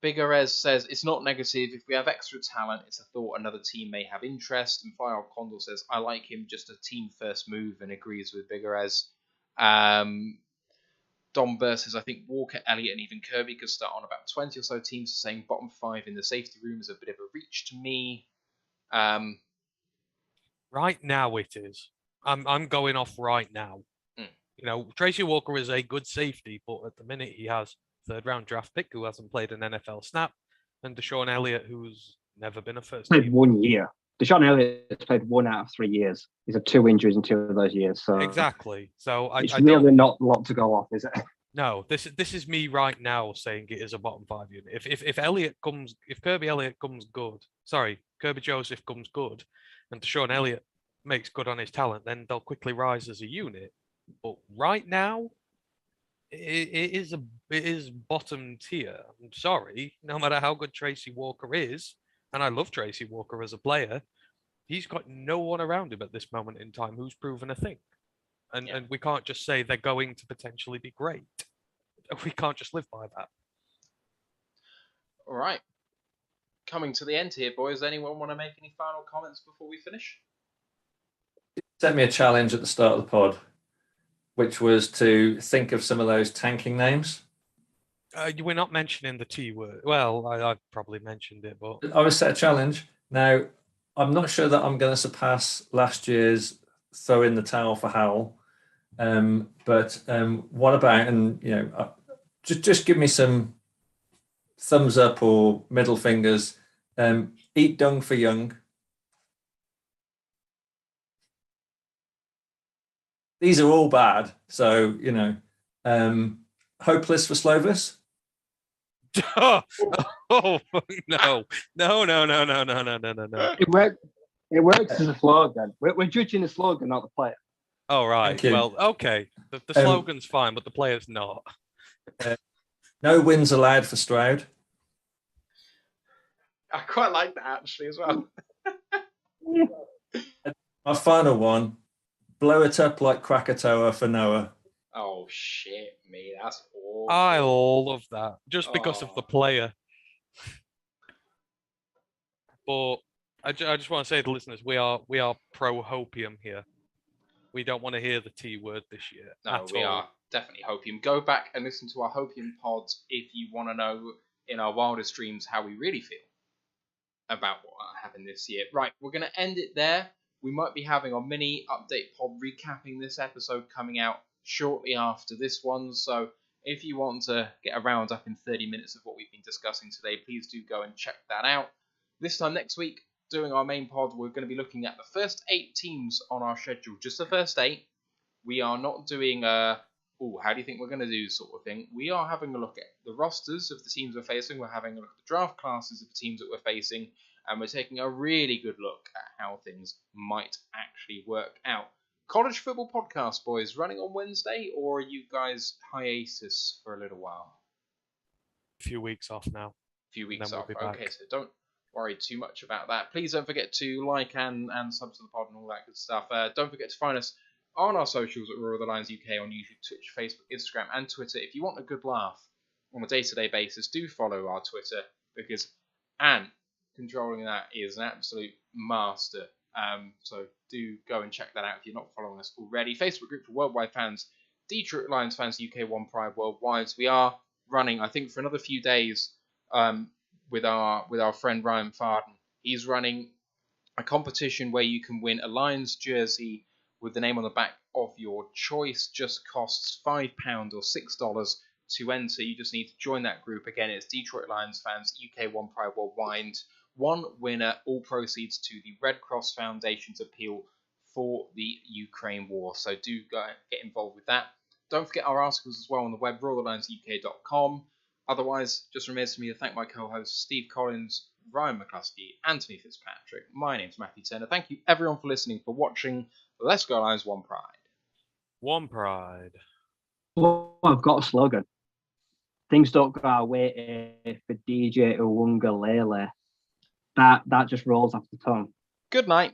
Bigarez says, it's not negative. If we have extra talent, it's a thought another team may have interest. And Fire Condor says, I like him, just a team first move, and agrees with Bigarez. Dom Burr says, I think Walker, Elliott, and even Kirby could start on about 20 or so teams, saying bottom 5 in the safety room is a bit of a reach to me. Right now it is. I'm going off right now. Tracy Walker is a good safety, but at the minute he has 3rd round draft pick who hasn't played an NFL snap, and Deshaun Elliott, who's never been a first played team. 1 year. Deshaun Elliott's played 1 out of 3 years. He's had 2 injuries in 2 of those years. So exactly. So it's really not a lot to go off, is it? No, this is me right now saying it is a bottom 5 unit. If Kirby Elliott comes good, Kirby Joseph comes good, and Deshaun Elliott makes good on his talent, then they'll quickly rise as a unit. But right now, it is bottom tier. I'm sorry, no matter how good Tracy Walker is, and I love Tracy Walker as a player, he's got no one around him at this moment in time who's proven a thing. and we can't just say they're going to potentially be great. We can't just live by that. All right. Coming to the end here, boys. Anyone want to make any final comments before we finish? Set me a challenge at the start of the pod, which was to think of some of those tanking names. We're not mentioning the T word. Well, I've probably mentioned it, but I was set a challenge. Now, I'm not sure that I'm going to surpass last year's throw in the towel for Howell. But what about, and just give me some thumbs up or middle fingers. Eat dung for young. These are all bad. So, hopeless for Slovis. oh no. It works as a slogan. We're judging the slogan, not the player. Oh, right. Thank you. Well, okay. The slogan's fine, but the player's not. No wins allowed for Stroud. I quite like that actually as well. My final one, blow it up like Krakatoa for Noah. Oh shit, me, that's awful. I love that just because of the player. But I just want to say to the listeners, we are pro hopium here. We don't want to hear the T word this year. No, we are definitely hopium. Go back and listen to our hopium pods if you want to know in our wildest dreams how we really feel about what happened this year. Right, we're going to end it there. We might be having a mini update pod recapping this episode coming out shortly after this one. So if you want to get a roundup in 30 minutes of what we've been discussing today, please do go and check that out. This time next week, doing our main pod, we're going to be looking at the first 8 teams on our schedule. Just the first 8. We are not doing how do you think we're going to do sort of thing. We are having a look at the rosters of the teams we're facing. We're having a look at the draft classes of the teams that we're facing. And we're taking a really good look at how things might actually work out. College football podcast, boys, running on Wednesday, or are you guys hiatus for a little while? A few weeks off now. A few weeks we'll off. be back. Okay, so don't worry too much about that. Please don't forget to like and sub to the pod and all that good stuff. Don't forget to find us on our socials at Roar the Lions UK on YouTube, Twitch, Facebook, Instagram, and Twitter. If you want a good laugh on a day-to-day basis, do follow our Twitter because Ant controlling that is an absolute master. So do go and check that out if you're not following us already. Facebook group for worldwide fans, Detroit Lions fans, UK One Pride worldwide. We are running, I think, for another few days with our friend Ryan Farden. He's running a competition where you can win a Lions jersey with the name on the back of your choice. Just costs £5 or $6 to enter. You just need to join that group. Again, it's Detroit Lions fans, UK One Pride worldwide. One winner, all proceeds to the Red Cross Foundation's appeal for the Ukraine war. So do go get involved with that. Don't forget our articles as well on the web, roarthelionsuk.com. Otherwise, just remains for me to thank my co-hosts Steve Collins, Ryan McCluskey, Anthony Fitzpatrick. My name's Matthew Turner. Thank you everyone for listening, for watching. Let's go Lions, One Pride. One Pride. Well, I've got a slogan. Things don't go our way for DJ Uwunga Lele. That just rolls off the tongue. Good night.